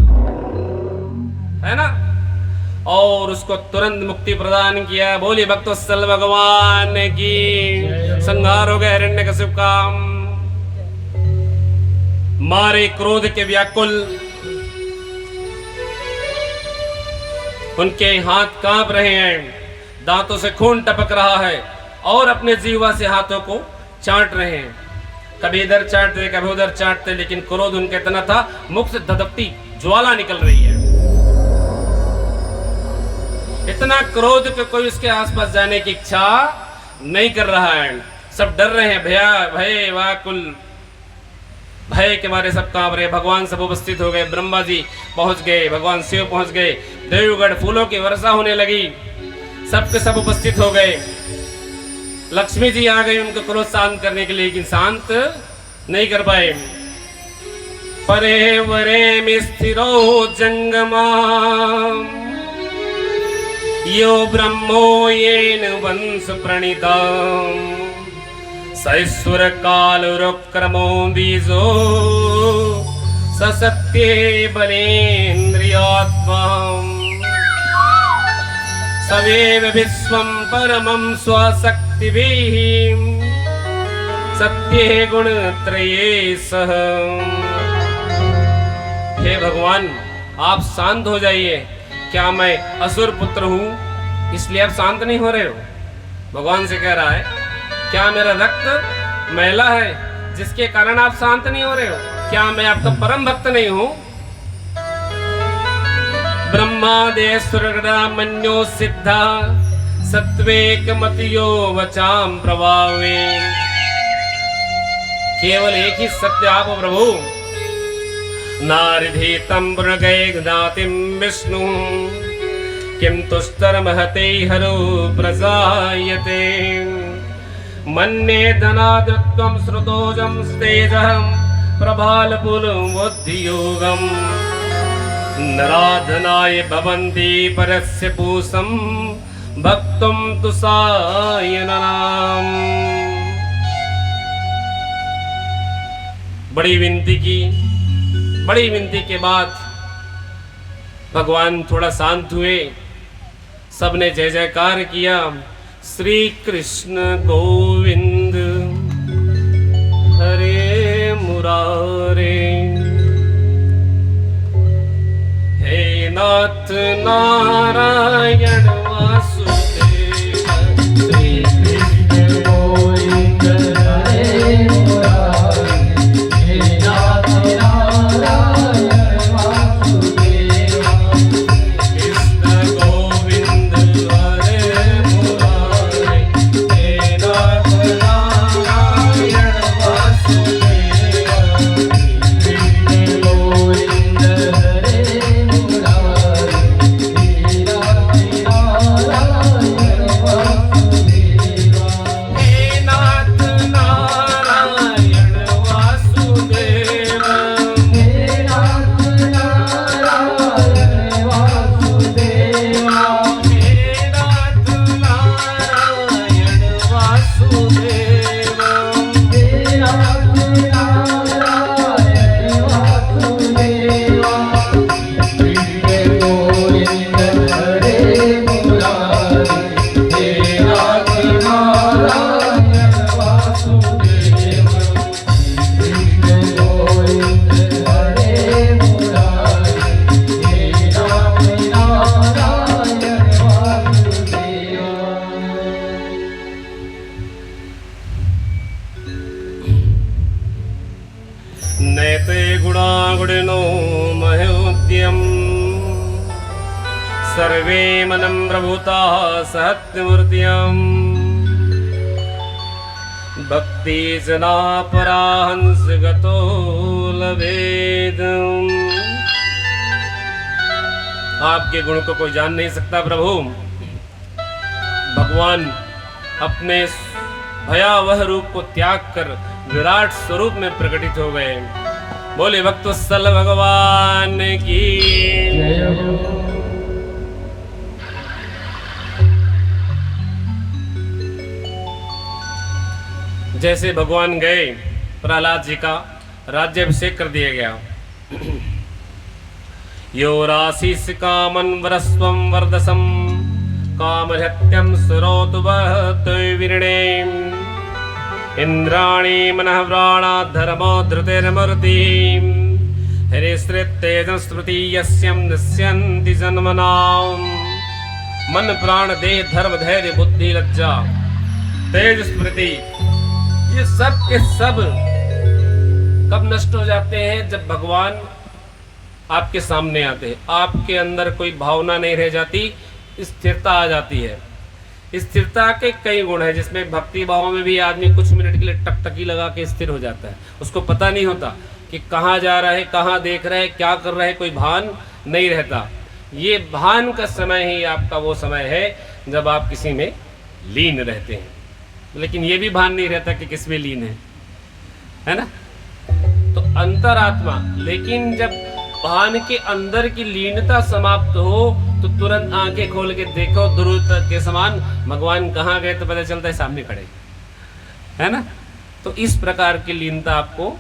है ना। और उसको तुरंत मुक्ति प्रदान किया। बोलिए भक्तवत्सल भगवान की। संहार हो गया हिरण्यकश्यप का। मारे क्रोध के व्याकुल, उनके हाथ कांप रहे हैं, दांतों से खून टपक रहा है और अपने जीवा से हाथों को चाट रहे हैं। कभी इधर चाटते कभी उधर चाटते, लेकिन क्रोध उनका इतना था, मुख से धधकती ज्वाला निकल रही है। इतना इतना क्रोध कि कोई उसके आसपास जाने की इच्छा नहीं कर रहा है। सब डर रहे हैं, भया भय वाकुल, भय के मारे सब कांप रहे। भगवान सब उपस्थित हो गए, ब्रह्मा जी पहुंच गए, भगवान शिव पहुंच गए, देवगढ़ फूलों की वर्षा होने लगी, सबके सब उपस्थित हो गए। लक्ष्मी जी आ गई उनको क्रोध शांत करने के लिए, लेकिन शांत नहीं कर पाए। परे वरे में स्थिरो जंगमा यो ब्रह्मो येन वंश प्रणीता सैश्वर कालुरक्रमो बीजो ससत्ये बलेन्द्रियात्मा सवेव विश्वं परमं स्वशक्तिभिः सत्ये गुणत्रये सह। हे भगवान, आप शांत हो जाइए। क्या मैं असुर पुत्र हूँ इसलिए आप शांत नहीं हो रहे हो? भगवान से कह रहा है, क्या मेरा रक्त मैला है जिसके कारण आप शांत नहीं हो रहे हो? क्या मैं आपका परम भक्त नहीं हूँ? ब्रह्मादेशुरगणा मन्यो सिद्धा सत्वेक मतियो वचाम प्रभावे। केवल एक ही सत्य आप प्रभु। नारिधीतं मृगै ज्ञातिं विष्णु किं तुष्टरमहते हरो प्रजायते मन्ये धनादत्वं श्रुतोजं स्तेजं प्रभालपुलबुद्धियोगं नराधनाय भवन्ति परस्य पूषं भक्तुं तु सायननाम्। बड़ी विनती के बाद भगवान थोड़ा शांत हुए। सबने जय जयकार किया, श्री कृष्ण गोविंद हरे मुरारे। हे नाथ नारायण वासुदेव श्री कृष्ण गोविंद हरे मुरारे। हे नाथ नारायण वासुदेव कृष्ण गोविंद हरे मुरारे। हे नाथ नारायण वासुदेव कृष्ण गोविंद हरे मुरारे। हे नाथ नारायण वासुदेव हे नाथ नारायण वासुदेव। हे नाथ नारायण वासुदेव हे नाथ नारायण वासुदेव। हे नाथ नारायण वासुदेव कृष्ण गोविंद हरे मुरारे। हे नाथ नारायण वासुदेव कृष्ण गोविंद हरे मुरारे। हे नाथ नारायण वासुदेव। नैते गुणागुणिनो महोद्यम् सर्वे मनं प्रभुता सत्यमूर्त्यम् भक्ति जना पराहंस गतो लभेदम्। आपके गुण को कोई जान नहीं सकता प्रभु। भगवान अपने भयावह रूप को त्याग कर विराट स्वरूप में प्रकटित हो गए। बोले भक्तवत्सल भगवान की। जय हो। जैसे भगवान गए, प्रहलाद जी का राज्याभिषेक कर दिया गया। यो राशिस कामन वरस्वं वर्धसं कामहत्यं सुरोतु वहतु विरणे इंद्राणी मनः व्राणा धर्मो धृतिर्मूर्ति हरिश्रितेजं स्मृति यस्यं नश्यन्ति जन्मनाम्। मन प्राण देह धर्म धैर्य बुद्धि लज्जा तेज स्मृति, ये सब के सब कब नष्ट हो जाते हैं? जब भगवान आपके सामने आते हैं। आपके अंदर कोई भावना नहीं रह जाती, स्थिरता आ जाती है। स्थिरता के कई गुण हैं, जिसमें भक्ति भाव में भी आदमी कुछ मिनट के लिए टकटकी लगा के स्थिर हो जाता है। उसको पता नहीं होता कि कहाँ जा रहा है, कहाँ देख रहा है, क्या कर रहा है, कोई भान नहीं रहता। ये भान का समय ही आपका वो समय है जब आप किसी में लीन रहते हैं, लेकिन ये भी भान नहीं रहता कि किस में लीन है ना। तो अंतरात्मा, लेकिन जब भान के अंदर की लीनता समाप्त हो तो तुरंत आंखें खोल के देखो, ध्रुव के समान भगवान कहाँ गए तो पता चलता है सामने खड़े, है ना। तो इस प्रकार की लीनता आपको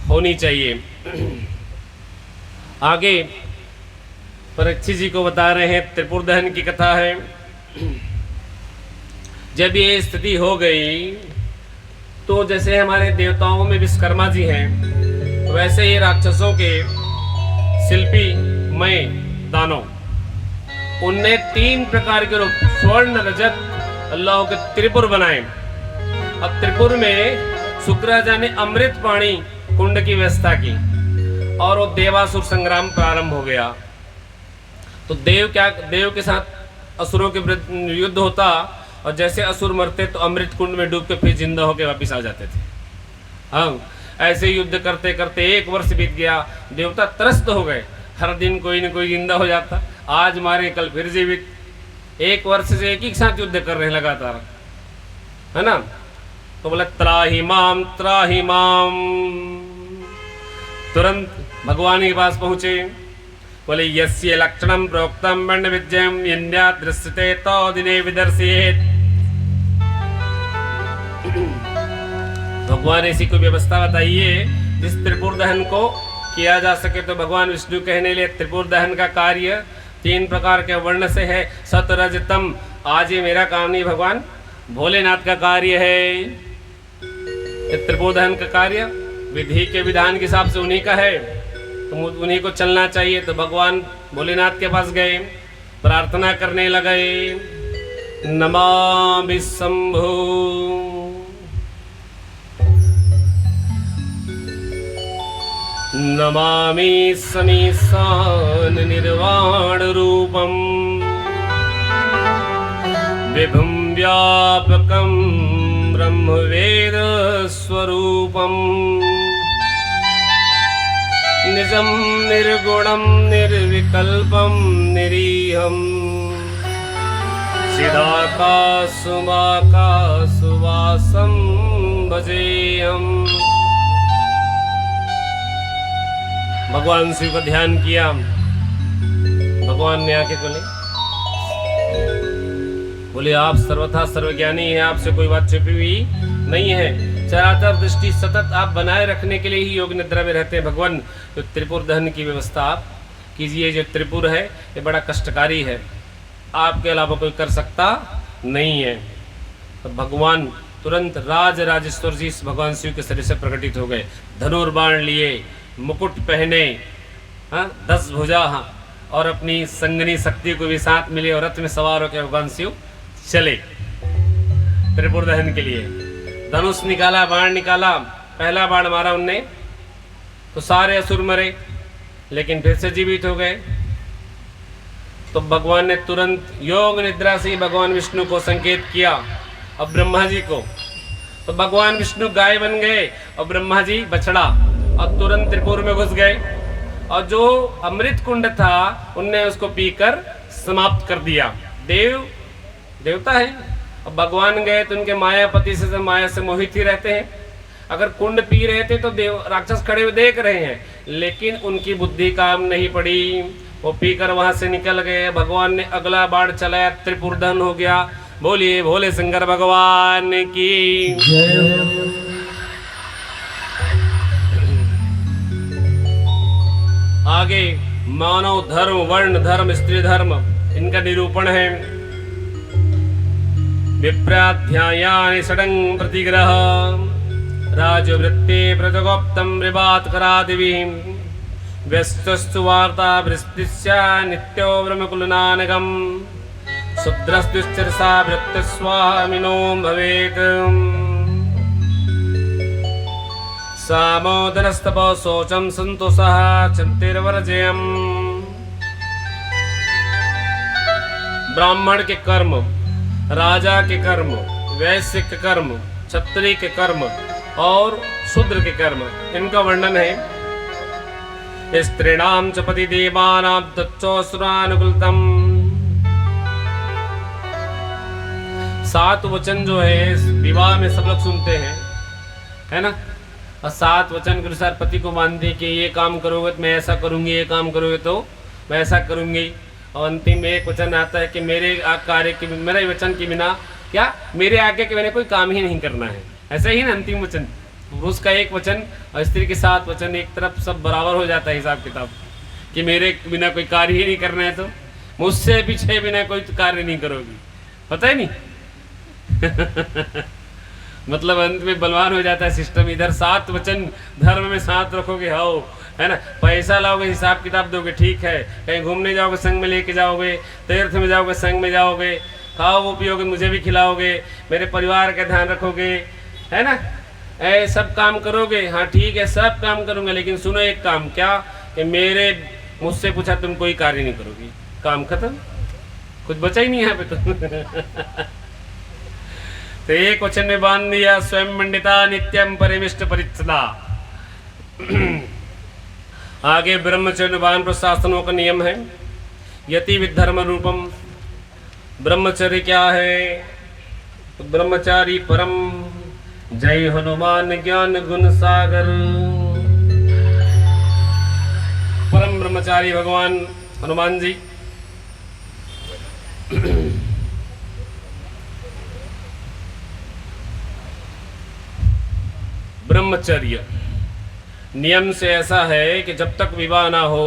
होनी चाहिए। आगे परीक्षित जी को बता रहे हैं, त्रिपुर दहन की कथा है। जब ये स्थिति हो गई तो जैसे हमारे देवताओं में विश्वकर्मा जी हैं, वैसे ही राक्षसों के शिल्पी मय दानव, उनने 3 प्रकार के रूप, स्वर्ण, रजत, अल्लाह के त्रिपुर बनाए। अब त्रिपुर में शुक्राचार्य ने अमृत पानी कुंड की व्यवस्था की और वो देवासुर संग्राम प्रारंभ हो गया। तो देव के साथ असुरों के विरुद्ध युद्ध होता, और जैसे असुर मरते तो अमृत कुंड में डूब के फिर जिंदा होकर वापिस आ जाते थे। हाँ, ऐसे युद्ध करते करते 1 वर्ष बीत गया। देवता त्रस्त हो गए, हर दिन कोई न कोई जिंदा हो जाता, आज मारे कल फिर जीवित। 1 वर्ष से एक ही साथ युद्ध कर रहे हैं लगातार, है ना। तो बोला त्राहि माम। तुरंत भगवान के पास पहुंचे, बोले यस्य लक्षणम प्रोक्तम वर्ण विद्यम यन्या दृश्यते तो दिने विदर्शेत। भगवान ऐसी कोई व्यवस्था बताइए जिस त्रिपुर दहन को किया जा सके। तो भगवान विष्णु कहने लिए त्रिपुर दहन का कार्य 3 प्रकार के वर्ण से है, सत रज तम। आज ये मेरा काम नहीं, भगवान भोलेनाथ का कार्य है। त्रिपुर दहन का कार्य विधि के विधान के हिसाब से उन्हीं का है, तो उन्हीं को चलना चाहिए। तो भगवान भोलेनाथ के पास गए, प्रार्थना करने लगे, नमामि शंभो नमामि समीशान निर्वाण रूपम विभुं व्यापकं ब्रह्मवेद स्वरूपम निजं निर्गुणं निर्विकल्पं निरीहं चिदाकाशुमाकाशुवासं भजेयम्। भगवान शिव का ध्यान किया, भगवान ने आके बोले आप सर्वथा सर्वज्ञानी हैं, आपसे कोई बात छिपी हुई नहीं है। चराचर दृष्टि सतत आप बनाए रखने के लिए ही योग निद्रा में रहते हैं भगवान। तो त्रिपुर दहन की व्यवस्था आप कीजिए। जो त्रिपुर है ये बड़ा कष्टकारी है, आपके अलावा कोई कर सकता नहीं है। तो भगवान तुरंत राजेश्वर जी भगवान शिव के शरीर से प्रकटित हो गए, धनुर्बाण लिए, मुकुट पहने, 10 भुजा, और अपनी संगनी शक्ति को भी साथ मिले और रथ में सवार होकर भगवान शिव चले त्रिपुर दहन के लिए। धनुष निकाला, बाण निकाला, पहला बाण मारा उनने तो सारे असुर मरे, लेकिन फिर से जीवित हो गए। तो भगवान ने तुरंत योग निद्रा से ही भगवान विष्णु को संकेत किया और ब्रह्मा जी को। तो भगवान विष्णु गाय बन गए और ब्रह्मा जी बछड़ा, और तुरंत त्रिपुर में घुस गए, और जो अमृत कुंड था उनने उसको पीकर समाप्त कर दिया। देवता है, अब भगवान गए तो उनके मायापति से माया से मोहित ही रहते हैं। अगर कुंड पी रहे थे तो राक्षस खड़े हुए देख रहे हैं, लेकिन उनकी बुद्धि काम नहीं पड़ी, वो पीकर वहां से निकल गए। भगवान ने अगला बाण चलाया, त्रिपुर दहन हो गया। बोलिए भोले शंकर भगवान की जय। आगे मानव धर्म, वर्ण धर्म, स्त्री धर्म, इनका निरूपण है। विप्राध्यायानि षडंग प्रतिग्रह राजवृत्ते प्रजगोप्तम विवातकरादिभिः व्यस्तस्तु वार्ता वृष्टिस्या नित्यो ब्रह्मकुलनानकं शुद्रस्तुश्चरसा वृत्तस्वामिनो भवेत् सामोदनस्तपो शोचं सन्तोषः चिन्तिर्वर्जयम् ब्राह्मण के कर्म, राजा के कर्म, वैश्य के कर्म, क्षत्रिय के कर्म और शूद्र के कर्म, इनका वर्णन है। स्त्रीणाम च पति देवानां तच्चोसुरानुकूलतम। 7 वचन जो है विवाह में सब लोग सुनते हैं, है ना। और 7 वचन के अनुसार पति को मानते हैं कि ये काम करोगे तो मैं ऐसा करूंगी, ये काम करोगे तो मैं ऐसा करूंगी। और अंतिम में एक वचन आता है कि मेरे कार्य के, मेरे वचन के बिना, क्या मेरे आगे के मैंने कोई काम ही नहीं करना है, ऐसा ही ना अंतिम वचन। पुरुष का एक वचन और स्त्री के 7 वचन, एक तरफ सब बराबर हो जाता है हिसाब किताब, कि मेरे बिना कोई कार्य ही नहीं करना है, तो मुझसे पीछे बिना कोई कार्य नहीं करोगी, पता है नहीं। मतलब अंत में बलवान हो जाता है सिस्टम। इधर 7 वचन धर्म में 7 रखोगे, हाओ, है ना। पैसा लाओगे हिसाब किताब दोगे, ठीक है। कहीं घूमने जाओगे संग में लेके जाओगे, तीर्थ में जाओगे संग में जाओगे, खाओ वो पियोगे, मुझे भी खिलाओगे, मेरे परिवार का ध्यान रखोगे, है ना। ऐ सब काम करोगे, हाँ ठीक है सब काम करूंगा, लेकिन सुनो एक काम, क्या कि मेरे मुझसे पूछा तुम कोई कार्य नहीं करोगी, काम खत्म, कुछ बचा ही नहीं यहाँ पे तो। तो एक वचन में बांध दिया, स्वयं मंडिता नित्यम परिमिष्ट परिच्छदा। आगे ब्रह्मचर्य वान प्रशासनों का नियम है। यति विधर्म रूपम। ब्रह्मचर्य क्या है? तो ब्रह्मचारी परम। जय हनुमान ज्ञान गुण सागर। परम ब्रह्मचारी भगवान हनुमान जी। ब्रह्मचर्य नियम से ऐसा है कि जब तक विवाह ना हो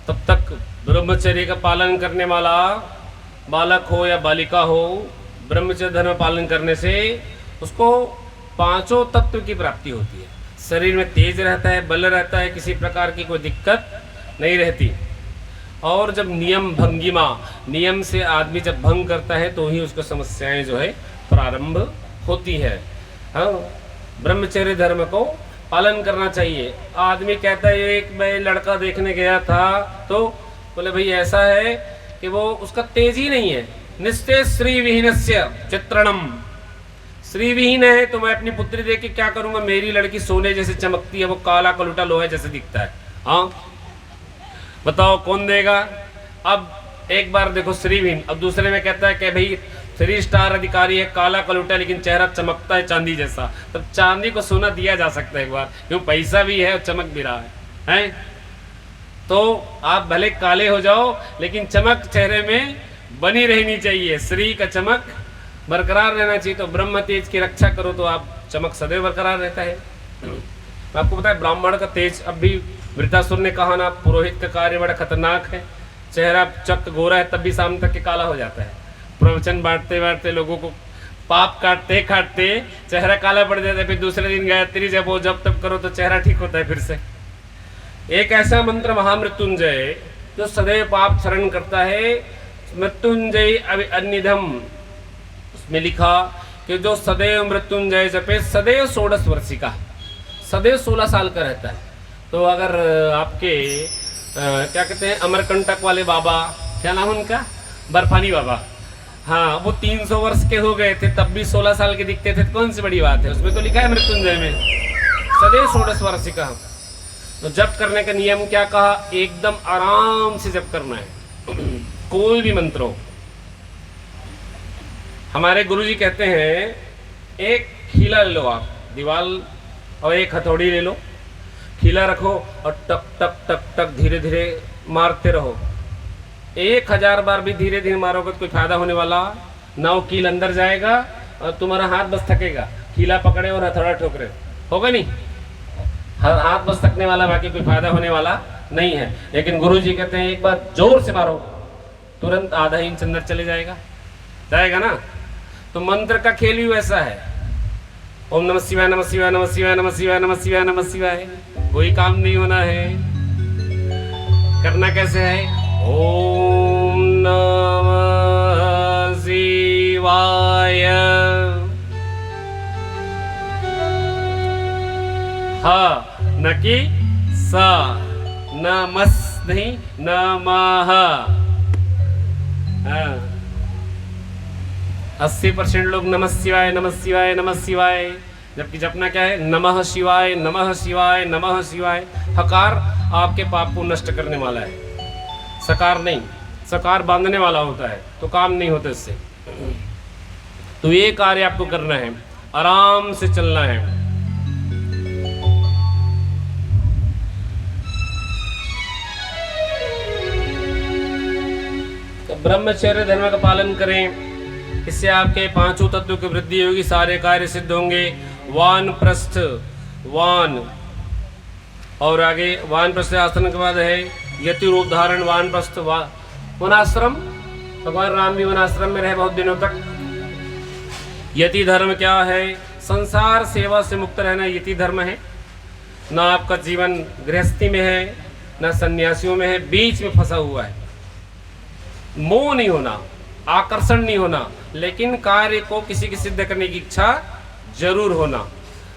तब तक ब्रह्मचर्य का पालन करने वाला बालक हो या बालिका हो, ब्रह्मचर्य धर्म पालन करने से उसको 5 तत्व की प्राप्ति होती है। शरीर में तेज रहता है, बल रहता है, किसी प्रकार की कोई दिक्कत नहीं रहती। और जब नियम भंगिमा, नियम से आदमी जब भंग करता है तो ही उसको समस्याएं जो है प्रारंभ होती है। हाँ, ब्रह्मचर्य धर्म को पालन करना चाहिए। आदमी कहता है एक मैं लड़का देखने गया था, तो बोले भाई ऐसा है कि वो उसका तेज ही नहीं है। निस्ते श्री विहीनस्य चित्रणम। श्री विहीन है तो मैं अपनी पुत्री देख के क्या करूंगा, मेरी लड़की सोने जैसे चमकती है, वो काला कलूटा लोहे जैसे दिखता है। हाँ बताओ कौन देगा? अब एक बार देखो श्रीविहीन, अब दूसरे में कहता है कि भाई 3 स्टार अधिकारी है, काला कलूटा लेकिन चेहरा चमकता है चांदी जैसा। तब चांदी को सोना दिया जा सकता है एक बार, क्यों पैसा भी है और चमक भी रहा है? तो आप भले काले हो जाओ लेकिन चमक चेहरे में बनी रहनी चाहिए, श्री का चमक बरकरार रहना चाहिए। तो ब्रह्म तेज की रक्षा करो तो आप चमक सदैव बरकरार रहता है। आपको पता है ब्राह्मण का तेज, अब भी वृतासुर ने कहा ना, पुरोहित का कार्य बड़ा खतरनाक है। चेहरा चक गोरा है तब भी शाम तक के काला हो जाता है। प्रवचन बांटते बांटते लोगों को पाप काटते काटते चेहरा काला पड़ जाता है। फिर दूसरे दिन गायत्री जब वो जब तब करो तो चेहरा ठीक होता है फिर से। एक ऐसा मंत्र महामृत्युंजय जो सदैव पाप क्षरण करता है, मृत्युंजय अन्निधम, उसमें लिखा कि जो सदैव मृत्युंजय जपे सदैव 16 वर्षिका, सदैव 16 साल का रहता है। तो अगर आपके क्या कहते हैं अमरकंटक वाले बाबा, क्या नाम उनका, बर्फानी बाबा, हाँ वो 300 वर्ष के हो गए थे तब भी 16 साल के दिखते थे। तो कौन सी बड़ी बात है? उसमें तो लिखा है मृत्युंजय में सदैव 16 वर्षिका। तो जप करने का नियम क्या कहा? एकदम आराम से जप करना है, कोई भी मंत्र हो। हमारे गुरुजी कहते हैं एक खीला ले लो आप, दीवाल, और एक हथौड़ी ले लो, खीला रखो और टक टक टक टक धीरे धीरे मारते रहो। 1000 बार भी धीरे धीरे मारोगे तो कोई फायदा होने वाला ना। वो कील अंदर जाएगा और तुम्हारा हाथ बस थकेगा, खीला पकड़े और हथौड़ा ठोकरे, होगा नहीं, हाथ बस थकने वाला, बाकी कोई फायदा होने वाला नहीं है। लेकिन गुरुजी कहते हैं एक बार जोर से मारो, तुरंत आधा इंच अंदर चले जाएगा, जाएगा ना। तो मंत्र का खेल भी वैसा है। ओम नमः शिवाय, नमः शिवाय, नमः शिवाय, नमः शिवाय, नमः शिवाय, नमः शिवाय। कोई काम नहीं होना है। करना कैसे है? ओम नमः शिवाय। हा न कि सा, नमस् नहीं, नमः। हाँ 80% लोग नमः शिवाय नमः शिवाय नमः शिवाय, जबकि जपना क्या है? नमः शिवाय नमः शिवाय नमः शिवाय। हकार आपके पाप को नष्ट करने वाला है, सकार नहीं। सकार बांधने वाला होता है, तो काम नहीं होता इससे। तो ये कार्य आपको करना है, आराम से चलना है। तो ब्रह्मचर्य धर्म का पालन करें, इससे आपके पांचों तत्वों की वृद्धि होगी, सारे कार्य सिद्ध होंगे। वानप्रस्थ, वान और आगे वानप्रस्थ आश्रम के बाद है यति रूप धारण वानप्रस्थ वनाश्रम। भगवान राम भी वनाश्रम में रहे बहुत दिनों तक। यति धर्म क्या है? संसार सेवा से मुक्त रहना यति धर्म है। ना आपका जीवन गृहस्थी में है, ना सन्यासियों में है, बीच में फंसा हुआ है। मोह नहीं होना, आकर्षण नहीं होना, लेकिन कार्य को किसी की सिद्ध करने की इच्छा जरूर होना।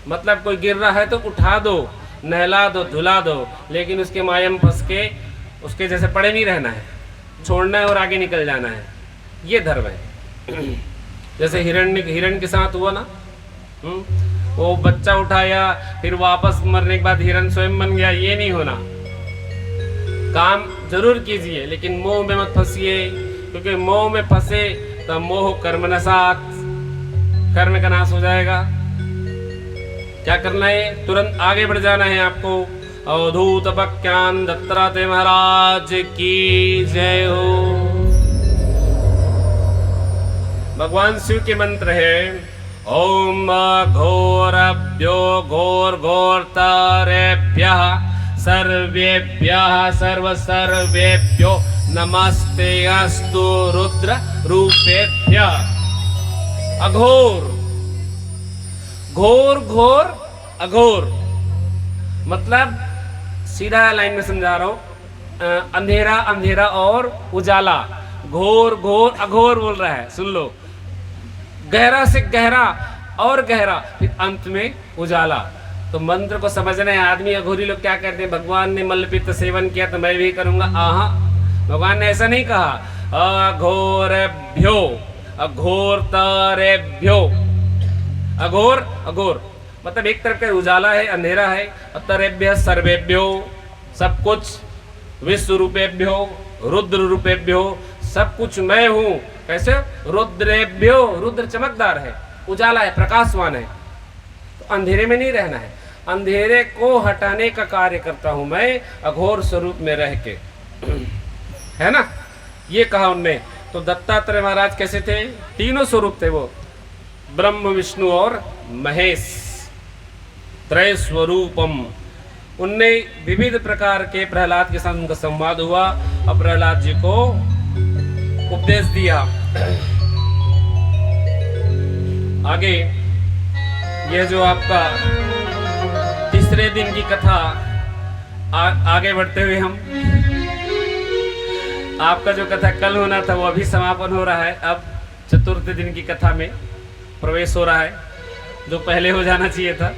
मतलब कोई गिर रहा है तो उठा दो, नहला दो, धुला दो, लेकिन उसके माया में फंस के उसके जैसे पड़े नहीं रहना है, छोड़ना है और आगे निकल जाना है। ये धर्म है। जैसे हिरण के साथ हुआ ना, वो बच्चा उठाया, फिर वापस मरने के बाद हिरण स्वयं बन गया। ये नहीं होना। काम जरूर कीजिए, लेकिन मोह में मत फंसिए, क्योंकि मोह में फंसे तो मोह कर्म नसात, कर्म का नाश हो जाएगा। क्या करना है? तुरंत आगे बढ़ जाना है आपको। अवधूत बख्यान दत्तात्रेय महाराज की जय हो। भगवान शिव के मंत्र है ओम घोरभ्यो घोर घोरतरेभ्यः सर्वेभ्यः सर्व सर्वेभ्यो नमस्ते अस्तु रुद्र रूपेभ्यः। अघोर, घोर घोर अघोर, मतलब सीधा लाइन में समझा रहा हूं। अंधेरा अंधेरा और उजाला, घोर घोर अघोर बोल रहा है, सुन लो। गहरा से गहरा और गहरा, फिर अंत में उजाला। तो मंत्र को समझना है। आदमी अघोरी लोग क्या करते हैं? भगवान ने मलपित्त सेवन किया तो मैं भी करूंगा। आहा, भगवान ने ऐसा नहीं कहा। अघोरभ्यो अघोरतरेभ्यो। अघोर अघोर मतलब एक तरफ का उजाला है, अंधेरा है। तरेभ्य सर्वेभ्यो, सब कुछ। विश्व रूपेभ्यो रुद्र रूपेभ्यो, सब कुछ मैं हूं। कैसे? रुद्रेभ्यो, रुद्र चमकदार है, उजाला है, प्रकाशवान है। तो अंधेरे में नहीं रहना है, अंधेरे को हटाने का कार्य करता हूं मैं अघोर स्वरूप में रह के। है ना? ये कहा उनने। तो दत्तात्रेय महाराज कैसे थे? तीनों स्वरूप थे वो, ब्रह्म विष्णु और महेश, त्रय स्वरूपम। उनने विविध प्रकार के प्रहलाद के साथ उनका संवाद हुआ और प्रहलाद जी को उपदेश दिया। आगे यह जो आपका तीसरे दिन की कथा, आगे बढ़ते हुए हम, आपका जो कथा कल होना था वो अभी समापन हो रहा है। अब चतुर्थ दिन की कथा में प्रवेश हो रहा है, जो पहले हो जाना चाहिए था।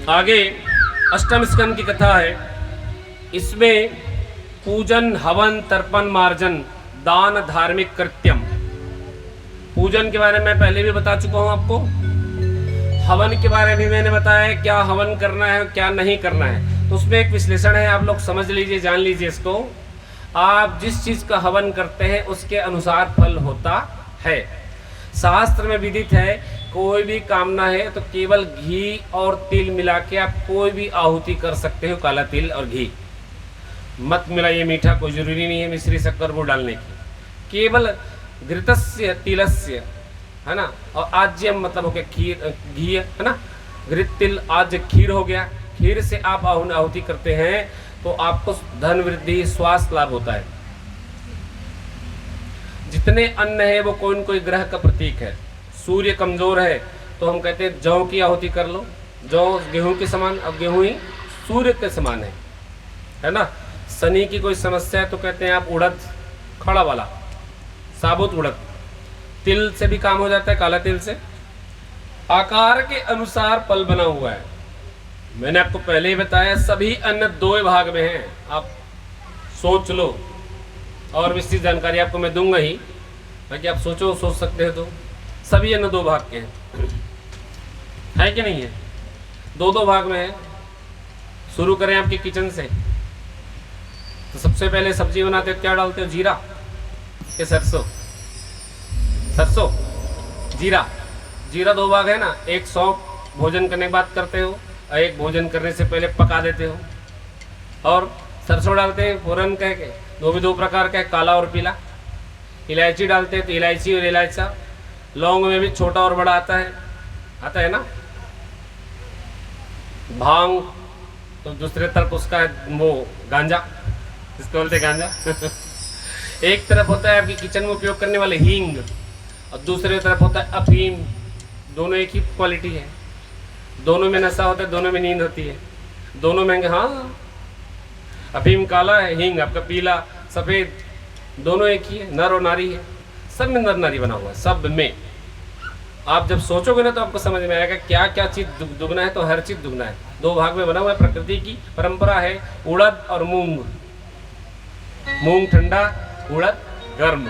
आगे अष्टम स्कंद की कथा है। इसमें पूजन, हवन, तर्पण, मार्जन, दान, धार्मिक कृत्यम। पूजन के बारे में पहले भी बता चुका हूं आपको। हवन के बारे में मैंने बताया क्या हवन करना है, क्या नहीं करना है। तो उसमें एक विश्लेषण है, आप लोग समझ लीजिए, जान लीजिए इसको। आप जिस चीज का हवन करते हैं उसके अनुसार फल होता है। शास्त्र में विदित है, कोई भी कामना है तो केवल घी और तिल मिला के आप कोई भी आहुति कर सकते हो। काला तिल और घी मत मिलाइए, मीठा कोई जरूरी नहीं है मिश्री शक्कर वो डालने की। केवल घृतस्य तिलस्य, है ना, और आज्यम मतलब हो गया खीर, घी, है ना। घृत तिल आज्य खीर हो गया। खीर से आप आहुति करते हैं तो आपको धन वृद्धि, स्वास्थ्य लाभ होता है। जितने अन्न है वो कोई न कोई ग्रह का प्रतीक है। सूर्य कमजोर है तो हम कहते हैं जौ की आहुति कर लो। जौ गेहूं के समान, अब गेहूं ही सूर्य के समान है ना। शनि की कोई समस्या है तो कहते हैं आप उड़द, खड़ा वाला साबुत उड़द। तिल से भी काम हो जाता है, काला तिल से। आकार के अनुसार फल बना हुआ है। मैंने आपको पहले ही बताया सभी अन्न 2 भाग में हैं, आप सोच लो। और विस्तृत जानकारी आपको मैं दूंगा ही, ताकि आप सोच सकते हो। तो सभी अन्न 2 भाग के हैं, है कि नहीं है? 2 भाग में है। शुरू करें आपके किचन से। तो सबसे पहले सब्जी बनाते हो क्या डालते हो? जीरा के सरसों? सरसों जीरा। जीरा 2 भाग है ना, एक सौंफ भोजन करने के बाद करते हो, और एक भोजन करने से पहले पका देते हो। और सरसों डालते हैं फोरन कह के, 2 प्रकार का है, काला और पीला। इलायची डालते हैं तो इलायची और इलायचा। लौंग में भी छोटा और बड़ा आता है ना। भांग तो दूसरे तरफ उसका वो गांजा, जिसको बोलते गांजा। एक तरफ होता है आपकी किचन में उपयोग करने वाले हींग, और दूसरे तरफ होता है अफीम। दोनों एक ही क्वालिटी है, दोनों में नशा होता है, दोनों में नींद होती है, दोनों महंगे। हाँ, अफीम काला है, हींग आपका पीला सफ़ेद, दोनों एक ही है, नर और नारी है। सब में नर नारी बना हुआ है, सब में। आप जब सोचोगे ना तो आपको समझ में आएगा क्या क्या चीज़ दुगना है, तो हर चीज़ दुगना है। 2 भाग में बना हुआ है। प्रकृति की परंपरा है उड़द और मूंग। मूंग ठंडा, उड़द गर्म,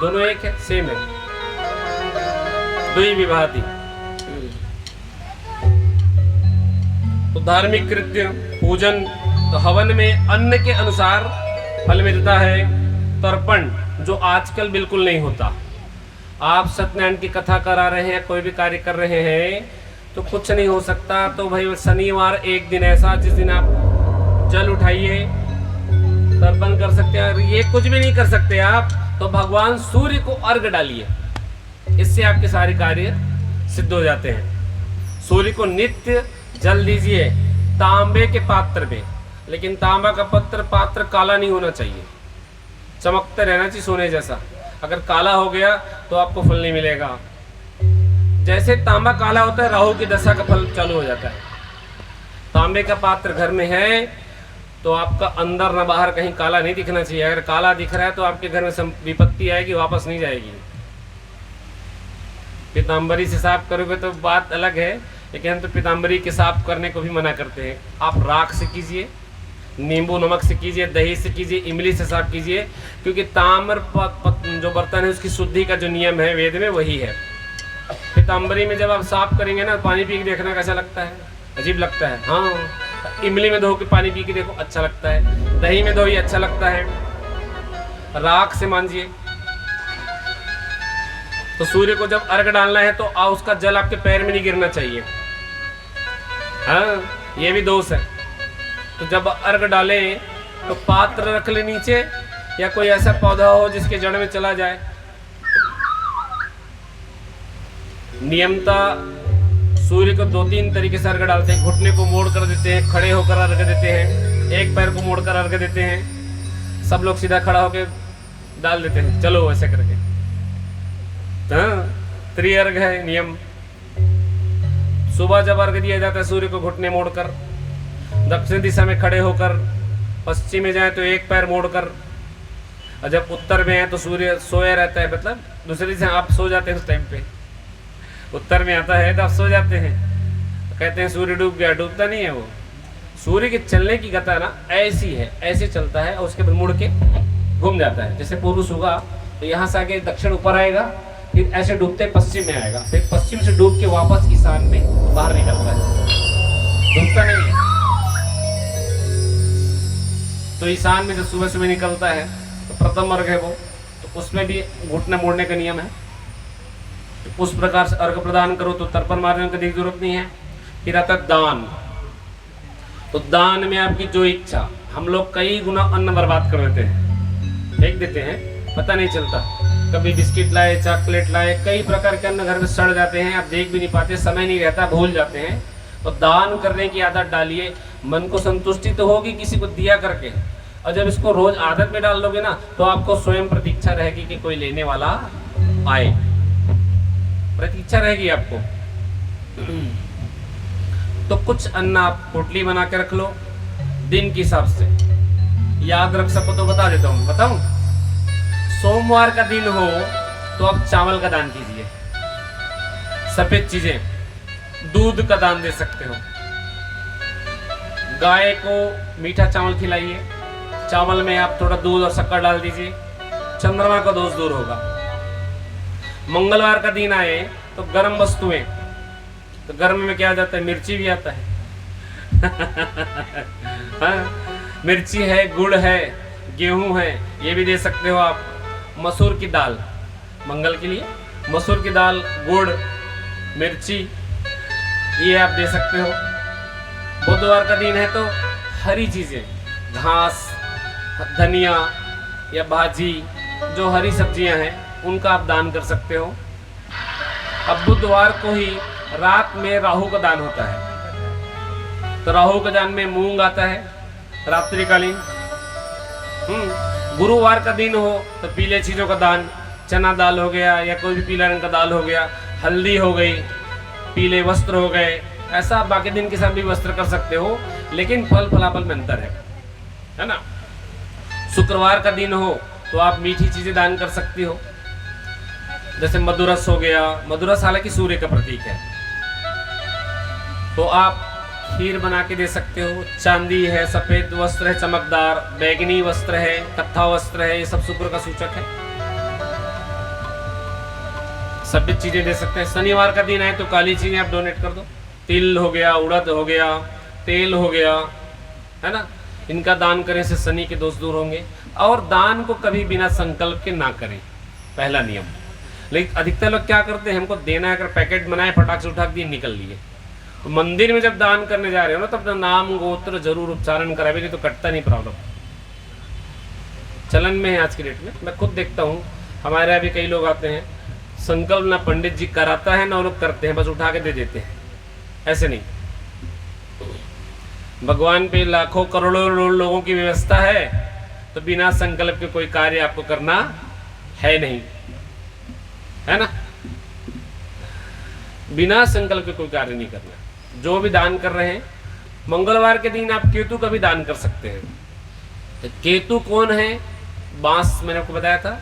दोनों एक है, सेम है। 2 ही विभाती। तो धार्मिक कृत्य, पूजन, तो हवन में अन्न के अनुसार फल मिलता है। तर्पण जो आजकल बिल्कुल नहीं होता। आप सत्यनारायण की कथा करा रहे हैं, कोई भी कार्य कर रहे हैं, तो कुछ नहीं हो सकता। तो भाई शनिवार एक दिन ऐसा जिस दिन आप जल उठाइए, तर्पण कर सकते हैं। ये कुछ भी नहीं कर सकते आप, तो भगवान सूर्य को अर्घ डालिए, इससे आपके सारे कार्य सिद्ध हो जाते हैं। सूर्य को नित्य जल दीजिए तांबे के पात्र में, लेकिन तांबा का पात्र काला नहीं होना चाहिए, चमकते रहना चाहिए सोने जैसा। अगर काला हो गया तो आपको फल नहीं मिलेगा। जैसे तांबा काला होता है, राहु की दशा का फल चालू हो जाता है। तांबे का पात्र घर में है तो आपका अंदर ना बाहर कहीं काला नहीं दिखना चाहिए। अगर काला दिख रहा है तो आपके घर में विपत्ति आएगी, वापस नहीं जाएगी। पीताम्बरी से साफ करोगे तो बात अलग है, लेकिन हम तो पीताम्बरी के साफ करने को भी मना करते हैं। आप राख से कीजिए, नींबू नमक से कीजिए, दही से कीजिए, इमली से साफ कीजिए, क्योंकि ताम्र जो बर्तन है उसकी शुद्धि का जो नियम है वेद में वही है। पीताम्बरी में जब आप साफ करेंगे ना, पानी पी के देखना कैसा लगता है, अजीब लगता है। हाँ, इमली में धो के पानी पी के देखो, अच्छा लगता है। दही में धो ही अच्छा लगता है। राख से मांजिए। तो सूर्य को जब अर्घ डालना है तो उसका जल आपके पैर में नहीं गिरना चाहिए। हाँ, ये भी दोष है। तो जब अर्घ डालें तो पात्र रख ले नीचे, या कोई ऐसा पौधा हो जिसके जड़ में चला जाए। नियमता सूर्य को 2-3 तरीके से अर्घ डालते हैं। घुटने को मोड़ कर देते हैं, खड़े होकर अर्घ देते हैं, एक पैर को मोड़कर अर्घ देते हैं। सब लोग सीधा खड़ा होकर डाल देते हैं, चलो ऐसे करके। हाँ, त्रिअर्घ है नियम। सुबह जब अर्घ दिया जाता है सूर्य को घुटने मोड़कर, दक्षिण दिशा में खड़े होकर, पश्चिम में जाए तो एक पैर मोड़कर, और जब उत्तर में है तो सूर्य सोया रहता है, मतलब दूसरी दिशा आप सो जाते हैं उस टाइम पे। उत्तर में आता है तो आप सो जाते हैं, तो कहते हैं सूर्य डूब गया। डूबता नहीं है वो। सूर्य के चलने की गति ना ऐसी है, ऐसे चलता है और उसके बाद मुड़ के घूम जाता है। जैसे पुरुष होगा तो यहाँ से आगे दक्षिण ऊपर आएगा, फिर ऐसे डूबते पश्चिम में आएगा, फिर पश्चिम से डूब के वापस ईशान में बाहर निकलता है, डूबता नहीं है। तो ईशान में जब सुबह सुबह निकलता है तो प्रथम अर्घ है वो, तो उसमें भी घुटना मोड़ने का नियम है। तो उस प्रकार से अर्घ प्रदान करो तो तर्पण मारने की जरूरत नहीं है। फिर आता है दान। तो दान में आपकी जो इच्छा, हम लोग कई गुना अन्न बर्बाद कर देते हैं, फेंक देते हैं, पता नहीं चलता। कभी बिस्किट लाए, चॉकलेट लाए, कई प्रकार के अन्न घर में सड़ जाते हैं, आप देख भी नहीं पाते, समय नहीं रहता, भूल जाते हैं। तो दान करने की आदत डालिए। मन को संतुष्टि तो होगी किसी को दिया करके, और जब इसको रोज आदत में डाल लोगे ना तो आपको स्वयं प्रतीक्षा रहेगी कि कोई लेने वाला आए, प्रतीक्षा रहेगी आपको। तो कुछ अन्न आप पोटली बना के रख लो दिन के हिसाब से, याद रख सको तो बता देता हूँ। बताऊं, सोमवार का दिन हो तो आप चावल का दान कीजिए, सफेद चीजें, दूध का दान दे सकते हो, गाय को मीठा चावल खिलाइए, चावल में आप थोड़ा दूध और शक्कर डाल दीजिए, चंद्रमा का दोष दूर होगा। मंगलवार का दिन आए तो गर्म वस्तुएं, तो गर्म में क्या आ जाता है, मिर्ची भी आता है हाँ, मिर्ची है, गुड़ है, गेहूं है, ये भी दे सकते हो आप। मसूर की दाल, मंगल के लिए मसूर की दाल, गुड़, मिर्ची, ये आप दे सकते हो। बुधवार का दिन है तो हरी चीजें, घास, धनिया या भाजी, जो हरी सब्जियां हैं उनका आप दान कर सकते हो। अब बुधवार को ही रात में राहु का दान होता है, तो राहु का दान में मूंग आता है रात्रिकालीन। गुरुवार का दिन हो तो पीले चीजों का दान, चना दाल हो गया या कोई भी पीला रंग का दाल हो गया, हल्दी हो गई, पीले वस्त्र हो गए, ऐसा बाकी दिन के साथ भी वस्त्र कर सकते हो, लेकिन फल फलाफल में अंतर है ना। शुक्रवार का दिन हो तो आप मीठी चीजें दान कर सकती हो, जैसे मधुरस हो गया। मधुरस हालांकि सूर्य का प्रतीक है, तो आप खीर बना के दे सकते हो। चांदी है, सफेद वस्त्र है चमकदार, बैगनी वस्त्र है, कत्था वस्त्र है, ये सब शुक्र का सूचक है। सभी चीजें दे सकते हैं। शनिवार का दिन है तो काली चीजें आप डोनेट कर दो, तिल हो गया, उड़द हो गया, तेल हो गया, है ना, इनका दान करने से शनि के दोष दूर होंगे। और दान को कभी बिना संकल्प के ना करें, पहला नियम। लेकिन अधिकतर लोग क्या करते हैं, हमको देना है, अगर पैकेट बनाए, फटाक से उठा दिए, निकल लिए। तो मंदिर में जब दान करने जा रहे हो ना, तब तो नाम गोत्र जरूर उच्चारण करावे, नहीं तो कटता नहीं प्रॉब्लम। चलन में है आज की डेट में, मैं खुद देखता हूँ, हमारे यहाँ भी कई लोग आते हैं, संकल्प ना पंडित जी कराता है ना वो लोग करते हैं, बस उठा के दे देते हैं। ऐसे नहीं, भगवान पे लाखों करोड़ों लोगों की व्यवस्था है, तो बिना संकल्प के कोई कार्य आपको करना है नहीं, है ना। बिना संकल्प के कोई कार्य नहीं करना। जो भी दान कर रहे हैं, मंगलवार के दिन आप केतु का भी दान कर सकते हैं। तो केतु कौन है, बांस मैंने आपको बताया था।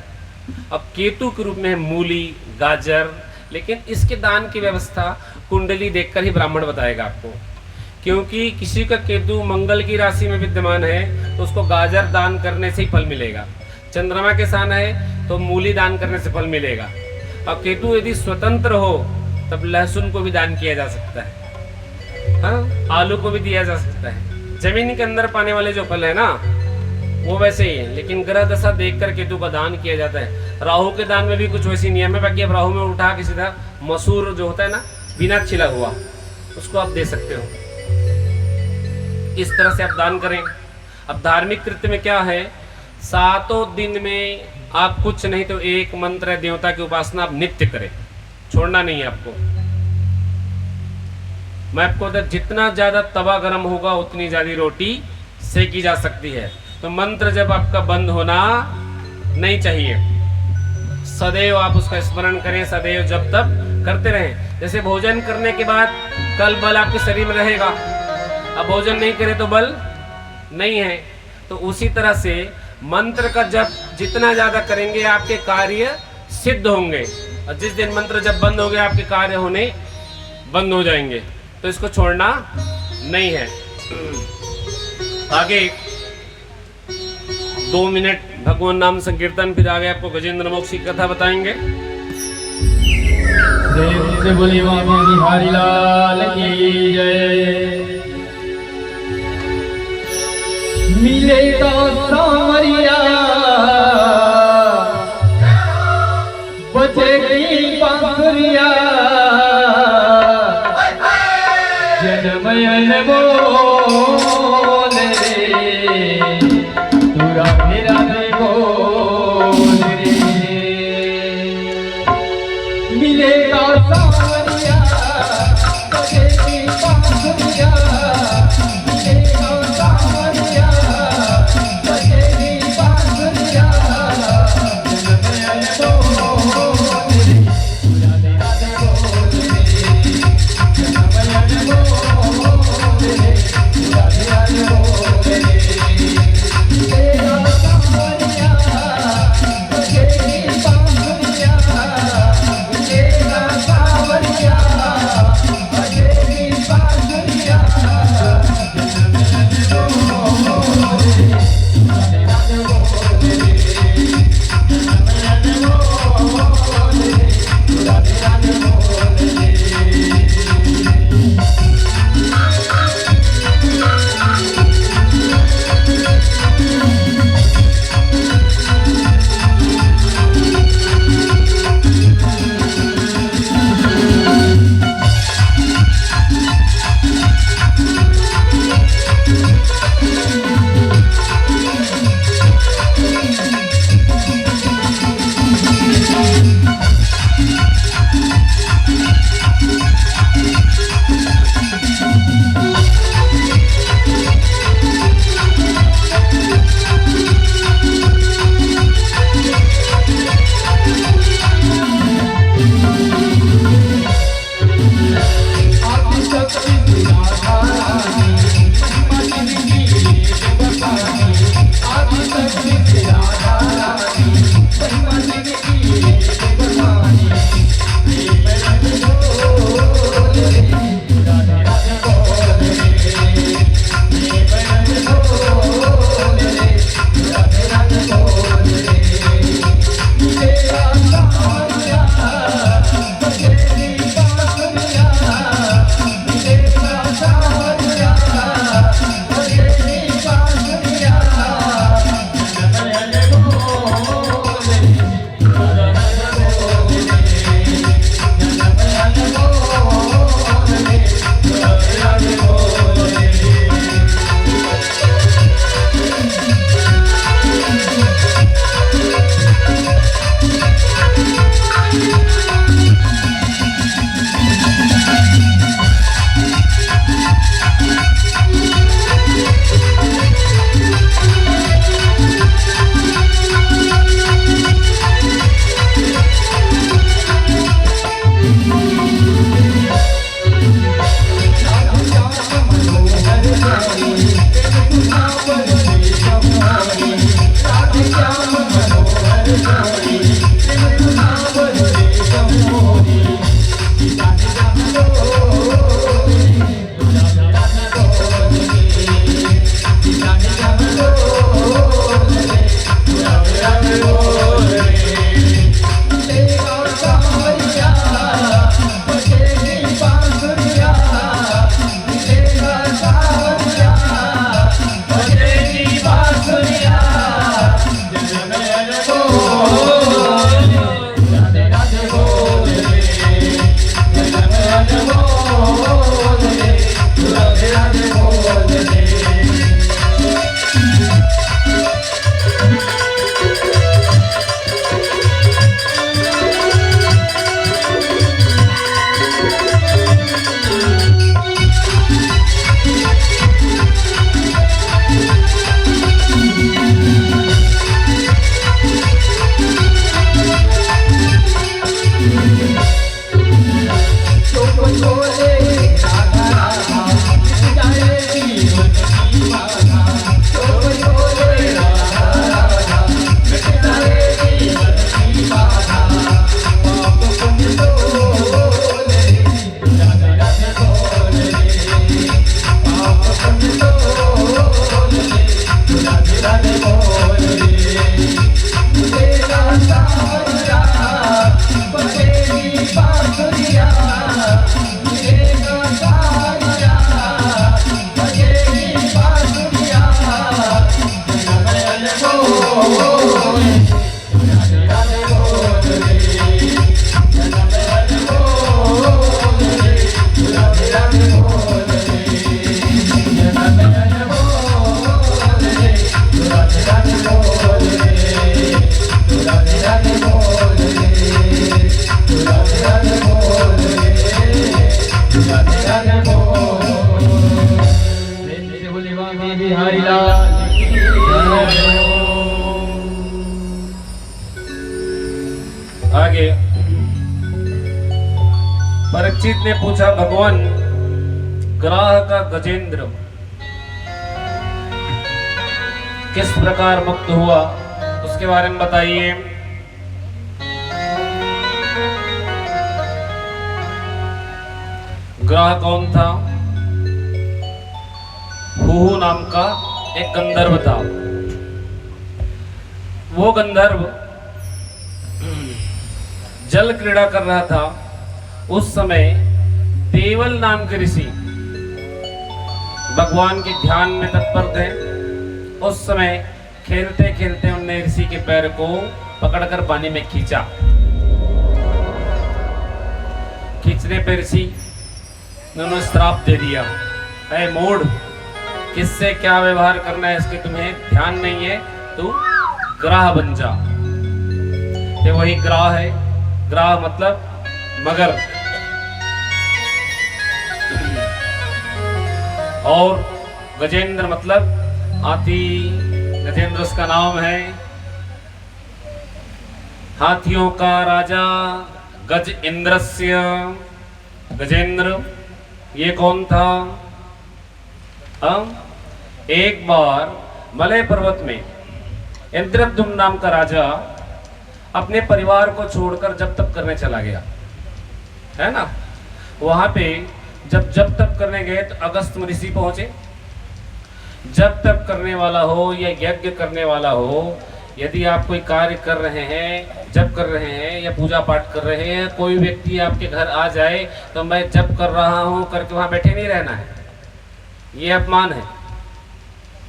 अब केतु के रूप में है मूली, गाजर, लेकिन इसके दान की व्यवस्था कुंडली देखकर ही ब्राह्मण बताएगा आपको, क्योंकि किसी का केतु मंगल की राशि में विद्यमान है तो उसको गाजर दान करने से ही फल मिलेगा। चंद्रमा के साथ है तो मूली दान करने से फल मिलेगा। अब केतु यदि स्वतंत्र हो तब लहसुन को भी दान किया जा सकता है, हाँ, आलू को भी दिया जा सकता है। जमीन के अंदर पाने वाले जो फल है ना, वो वैसे ही है, लेकिन ग्रह दशा देखकर केतु का दान किया जाता है। राहु के दान में भी कुछ वैसी नियम है, बाकी अब राहु में उठा के सीधा मसूर जो होता है ना, बिना छिला हुआ, उसको आप दे सकते हो। इस तरह से आप दान करें। अब धार्मिक कृत्य में क्या है, 7 दिन में आप कुछ नहीं तो एक मंत्र है, देवता की उपासना आप नित्य करें, छोड़ना नहीं है आपको। मैं आपको जितना ज्यादा तवा गर्म होगा उतनी ज्यादा रोटी सेकी जा सकती है। तो मंत्र जब आपका बंद होना नहीं चाहिए, सदैव आप उसका स्मरण करें, सदैव जब तक करते रहें। जैसे भोजन करने के बाद कल बल आपके शरीर में रहेगा, अब भोजन नहीं करे तो बल नहीं है। तो उसी तरह से मंत्र का जप जितना ज्यादा करेंगे आपके कार्य सिद्ध होंगे, और जिस दिन मंत्र जब बंद हो गया आपके कार्य होने बंद हो जाएंगे। तो इसको छोड़ना नहीं है। आगे 2 मिनट भगवान नाम संकीर्तन, फिर आगे आपको गजेंद्र मोक्ष की कथा बताएंगे। देव से बोले बाबा बिहारी लाल की जय। मिले तो सामरिया बचेगी बांसुरिया, जनमयन बोले तू राधे राधे बोले रे। मिलेगा सावरिया बचेगी बांसुरिया, मिलेगा सावरिया बचेगी बांसुरिया, जनमयन बोले तू राधे राधे बोले, जनमयन बोले स्वामी बिहारी लाल की जय। आगे परीक्षित ने पूछा, भगवान ग्राह का गजेंद्र किस प्रकार मुक्त हुआ, उसके बारे में बताइए। ग्राह कौन था? हुहु नाम का एक गंधर्व था। वो गंधर्व जल क्रीड़ा कर रहा था। उस समय देवल नाम के ऋषि भगवान के ध्यान में तत्पर थे। उस समय खेलते खेलते उनने ऋषि के पैर को पकड़कर पानी में खींचा। खींचने पर ऋषि ने उन्हें श्राप दे दिया, ऐ मूढ़, किससे क्या व्यवहार करना है इसके तुम्हें ध्यान नहीं है, तू ग्राह बन जा। ये वही ग्राह है। ग्राह मतलब मगर, और गजेंद्र मतलब हाथी। गजेंद्र उसका नाम है। हाथियों का राजा गज इंद्रस्य गजेंद्र। ये कौन था? एक बार मलय पर्वत में इंद्रद्युम्न नाम का राजा अपने परिवार को छोड़कर जप तप करने चला गया, है ना। वहां पे जब जप तप करने गए तो अगस्त ऋषि पहुंचे। जप तप करने वाला हो या यज्ञ करने वाला हो, यदि आप कोई कार्य कर रहे हैं, जप कर रहे हैं या पूजा पाठ कर रहे हैं, कोई व्यक्ति आपके घर आ जाए तो मैं जप कर रहा हूं करके वहां बैठे नहीं रहना है। ये अपमान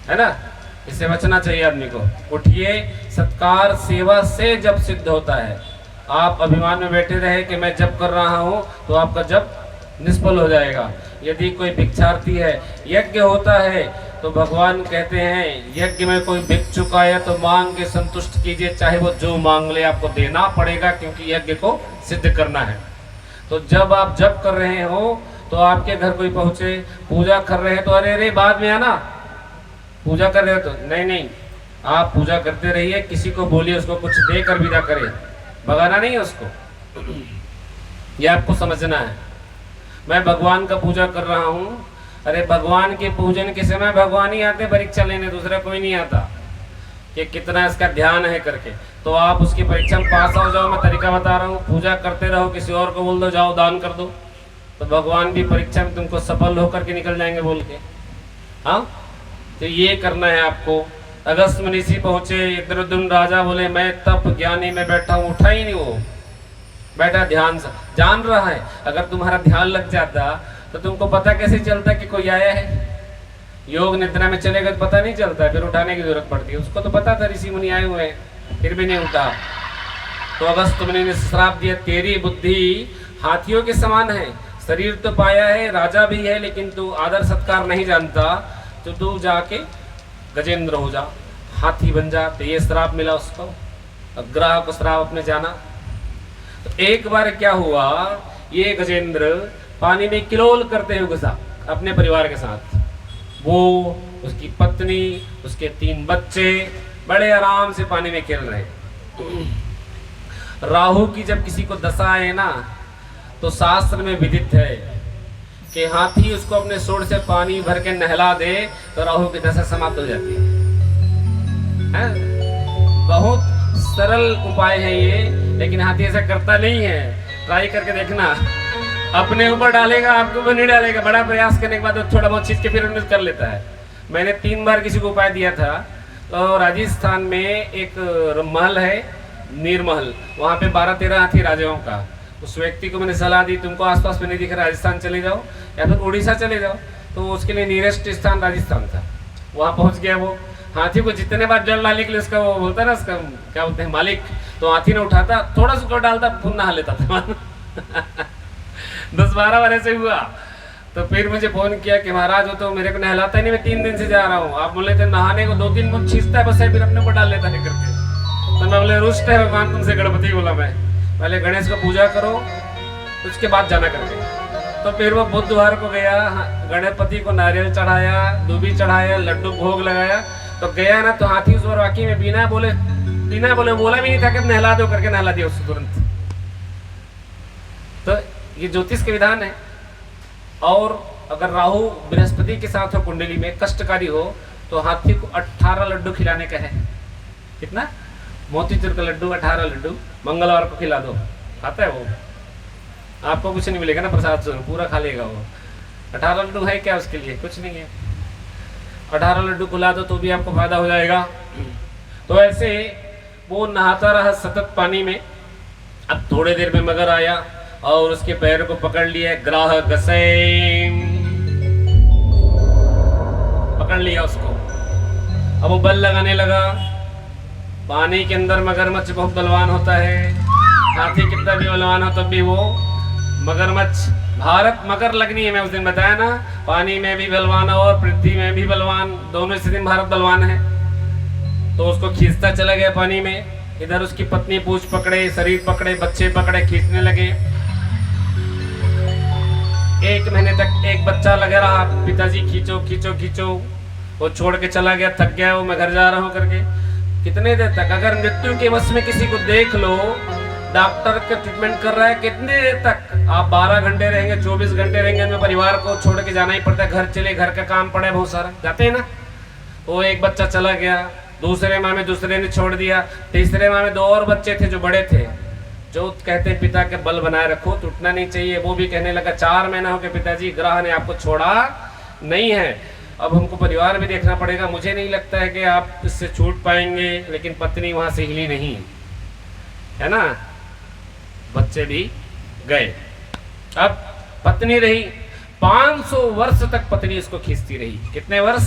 है ना। इससे बचना चाहिए आदमी को। उठिए, सत्कार सेवा से जप सिद्ध होता है। आप अभिमान में बैठे रहे कि मैं जप कर रहा हूं तो आपका जप निष्फल हो जाएगा। यदि कोई भिक्षार्थी है, यज्ञ होता है तो भगवान कहते हैं यज्ञ में कोई भिख चुकाए तो मांग के संतुष्ट कीजिए, चाहे वो जो मांग ले आपको देना पड़ेगा, क्योंकि यज्ञ को सिद्ध करना है। तो जब आप जप कर रहे हो तो आपके घर कोई पहुंचे, पूजा कर रहे हैं तो अरे अरे बाद में आना, पूजा कर रहे हो तो नहीं, आप पूजा करते रहिए। किसी को बोलिए उसको कुछ देकर विदा करे, भगाना नहीं है उसको। ये आपको समझना है। मैं भगवान का पूजा कर रहा हूँ, अरे भगवान के पूजन के समय भगवान ही आते परीक्षा लेने, दूसरा कोई नहीं आता कि कितना इसका ध्यान है करके। तो आप उसकी परीक्षा में पास हो जाओ। मैं तरीका बता रहा हूँ, पूजा करते रहो, किसी और को बोल दो जाओ दान कर दो, तो भगवान भी परीक्षा में तुमको सफल होकर के निकल जाएंगे बोल के। हाँ, तो ये करना है आपको। अगस्त ऋषि पहुंचे, इंद्रद्युम्न राजा बोले मैं तप ज्ञानी में बैठा हूँ, उठा ही नहीं वो, बैठा ध्यान से, जान रहा है। अगर तुम्हारा ध्यान लग जाता तो तुमको पता कैसे चलता कि कोई आया है। योग निद्रा में चलेगा तो पता नहीं चलता, फिर उठाने की जरूरत पड़ती है। उसको तो पता था ऋषि मुनि आए हुए हैं, फिर भी नहीं उठा। तो अगस्त मुनि ने श्राप दिया, तेरी बुद्धि हाथियों के समान है, शरीर तो पाया है, राजा भी है, लेकिन तू आदर सत्कार नहीं जानता, तो तू जाके गजेंद्र हो जा, हाथी बन जा। तो ये श्राप मिला उसको, ग्राह को श्राप अपने जाना। तो एक बार क्या हुआ, ये गजेंद्र पानी में किलोल करते हुए घुसा अपने परिवार के साथ। वो, उसकी पत्नी, उसके 3 बच्चे बड़े आराम से पानी में खेल रहे। राहु की जब किसी को दशा है ना, तो शास्त्र में विदित है कि हाथी उसको अपने सूंड से पानी भर के नहला दे तो राहु की दशा समाप्त हो जाती है। बहुत सरल उपाय है ये, लेकिन हाथी ऐसा करता नहीं है। ट्राई करके देखना, अपने ऊपर डालेगा, आपके ऊपर नहीं डालेगा। बड़ा प्रयास करने के बाद थोड़ा बहुत चीज के फिर उन्नत कर लेता है। मैंने 3 बार किसी को उपाय दिया था। तो राजस्थान में एक महल है, नीरमहल, वहाँ पे 12-13 हाथी राजाओं का। उस व्यक्ति को मैंने सलाह दी, तुमको आसपास में नहीं दिख रहा, राजस्थान चले जाओ या फिर उड़ीसा चले जाओ। तो उसके लिए नियरेस्ट स्थान राजस्थान था। वहाँ पहुँच गया वो। हाथी को जितने बार जल डालने के लिए उसका वो बोलता है ना, उसका क्या बोलते हैं, मालिक, तो हाथी ने उठाता, थोड़ा सा डालता, फिर नहा लेता था। 10-12 बार ऐसे हुआ। तो फिर मुझे फोन किया कि महाराज वो तो मेरे को नहलाता ही नहीं, मैं 3 दिन से जा रहा हूँ। आप बोले थे नहाने को 2-3 बूंद छींचता है बस है, फिर अपने को डाल लेता है करके। तो मैं बोले रुष्ट है भगवान तुमसे, गणपति बोला मैं, पहले गणेश को पूजा करो उसके बाद जाना करके। तो फिर वो बुधवार को गया, गणपति को नारियल चढ़ाया, दूबी चढ़ाया, लड्डू भोग लगाया, तो गया ना तो हाथी उस पर वाकई में बिना बोले बोला भी नहीं था कि नहला दो करके नहला दिया उसको तुरंत। तो ये ज्योतिष के विधान है। और अगर राहु बृहस्पति के साथ हो कुंडली में, कष्टकारी हो, तो हाथी को 18 लड्डू खिलाने का है। कितना? मोतीचूर का लड्डू 18 लड्डू मंगलवार को खिला दो। खाता है वो? आपको कुछ नहीं मिलेगा ना प्रसाद से, पूरा खा लेगा वो। 18 लड्डू है क्या उसके लिए? कुछ नहीं है। 18 लड्डू खिला दो तो भी आपको फायदा हो जाएगा। तो ऐसे वो नहाता रहा सतत पानी में। अब थोड़े देर में मगर आया और उसके पैर को पकड़ लिया, ग्राह गसैम पकड़ लिया उसको। अब वो बल लगाने लगा। पानी के अंदर मगरमच्छ बहुत बलवान होता है। हाथी कितना भी बलवान हो तब भी वो मगरमच्छ, भारत मगर लगनी है, मैं उस दिन बताया ना, पानी में भी बलवान और पृथ्वी में भी बलवान, दोनों स्थिति में भारत बलवान है। तो उसको खींचता चला गया पानी में। इधर उसकी पत्नी पूंछ पकड़े, शरीर पकड़े, बच्चे पकड़े, खींचने लगे। 1 महीने तक एक बच्चा लगा रहा, पिताजी खींचो खींचो खींचो। वो छोड़ के चला गया, थक गया वो, मैं घर जा रहा हूँ करके। कितने देर तक? अगर मृत्यु के वश में किसी को देख लो, डॉक्टर का ट्रीटमेंट कर रहा है, कितने देर तक? आप 12 घंटे रहेंगे, 24 घंटे रहेंगे, हमें परिवार को छोड़ के जाना ही पड़ता है। घर चले, घर का काम पड़ा है बहुत सारा, जाते हैं ना। वो एक बच्चा चला गया, दूसरे माह में दूसरे ने छोड़ दिया, तीसरे माह में 2 और बच्चे थे जो बड़े थे, जो कहते हैं पिता के बल बनाए रखो, टूटना नहीं चाहिए। वो भी कहने लगा 4 महीना हो गया पिताजी, ग्रह ने आपको छोड़ा नहीं है, अब हमको परिवार भी देखना पड़ेगा, मुझे नहीं लगता है कि आप इससे छूट पाएंगे। लेकिन पत्नी वहां से हिली नहीं, है ना। बच्चे भी गए। अब पत्नी रही 500 वर्ष तक, पत्नी इसको खींचती रही। कितने वर्ष?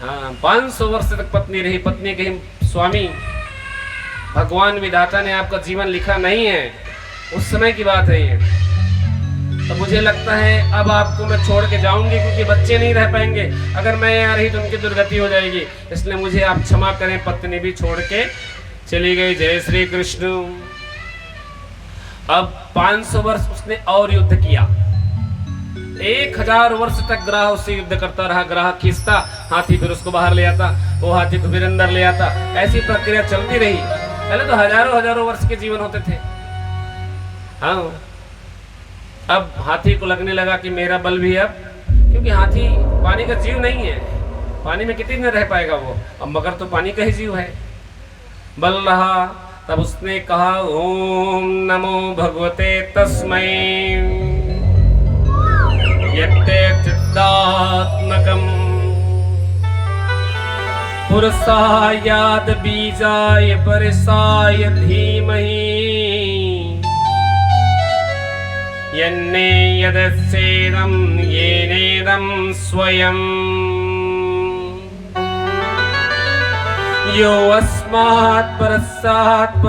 हाँ, 500 वर्ष तक पत्नी रही। पत्नी कही स्वामी भगवान विधाता ने आपका जीवन लिखा नहीं है, उस समय की बात है ये, तो मुझे लगता है अब आपको मैं छोड़ के जाऊंगी, क्योंकि बच्चे नहीं रह पाएंगे। अगर मैं यहाँ रही तो उनकी दुर्गति हो जाएगी, इसलिए मुझे आप क्षमा करें। पत्नी भी छोड़ के चली गई। जय श्री कृष्ण। अब 500 वर्ष उसने और युद्ध किया। 1000 वर्ष तक ग्राह उससे युद्ध करता रहा। ग्राह खींचता, हाथी फिर उसको बाहर ले आता, वो हाथी को फिर अंदर ले आता। ऐसी प्रक्रिया चलती रही। पहले तो हजारों वर्ष के जीवन होते थे। हाँ, अब हाथी को लगने लगा कि मेरा बल भी अब, क्योंकि हाथी पानी का जीव नहीं है, पानी में कितनी दिन रह पाएगा वो। अब मगर तो पानी का ही जीव है, बल रहा। तब उसने कहा ओम नमो भगवते तस्मै यत्ते चित्तात्मकं पुरसायाद बीजाय परिसाय धीमहि यन्ने यदस्येदं येनेदं स्वयं यो अस्मात् परस्तात्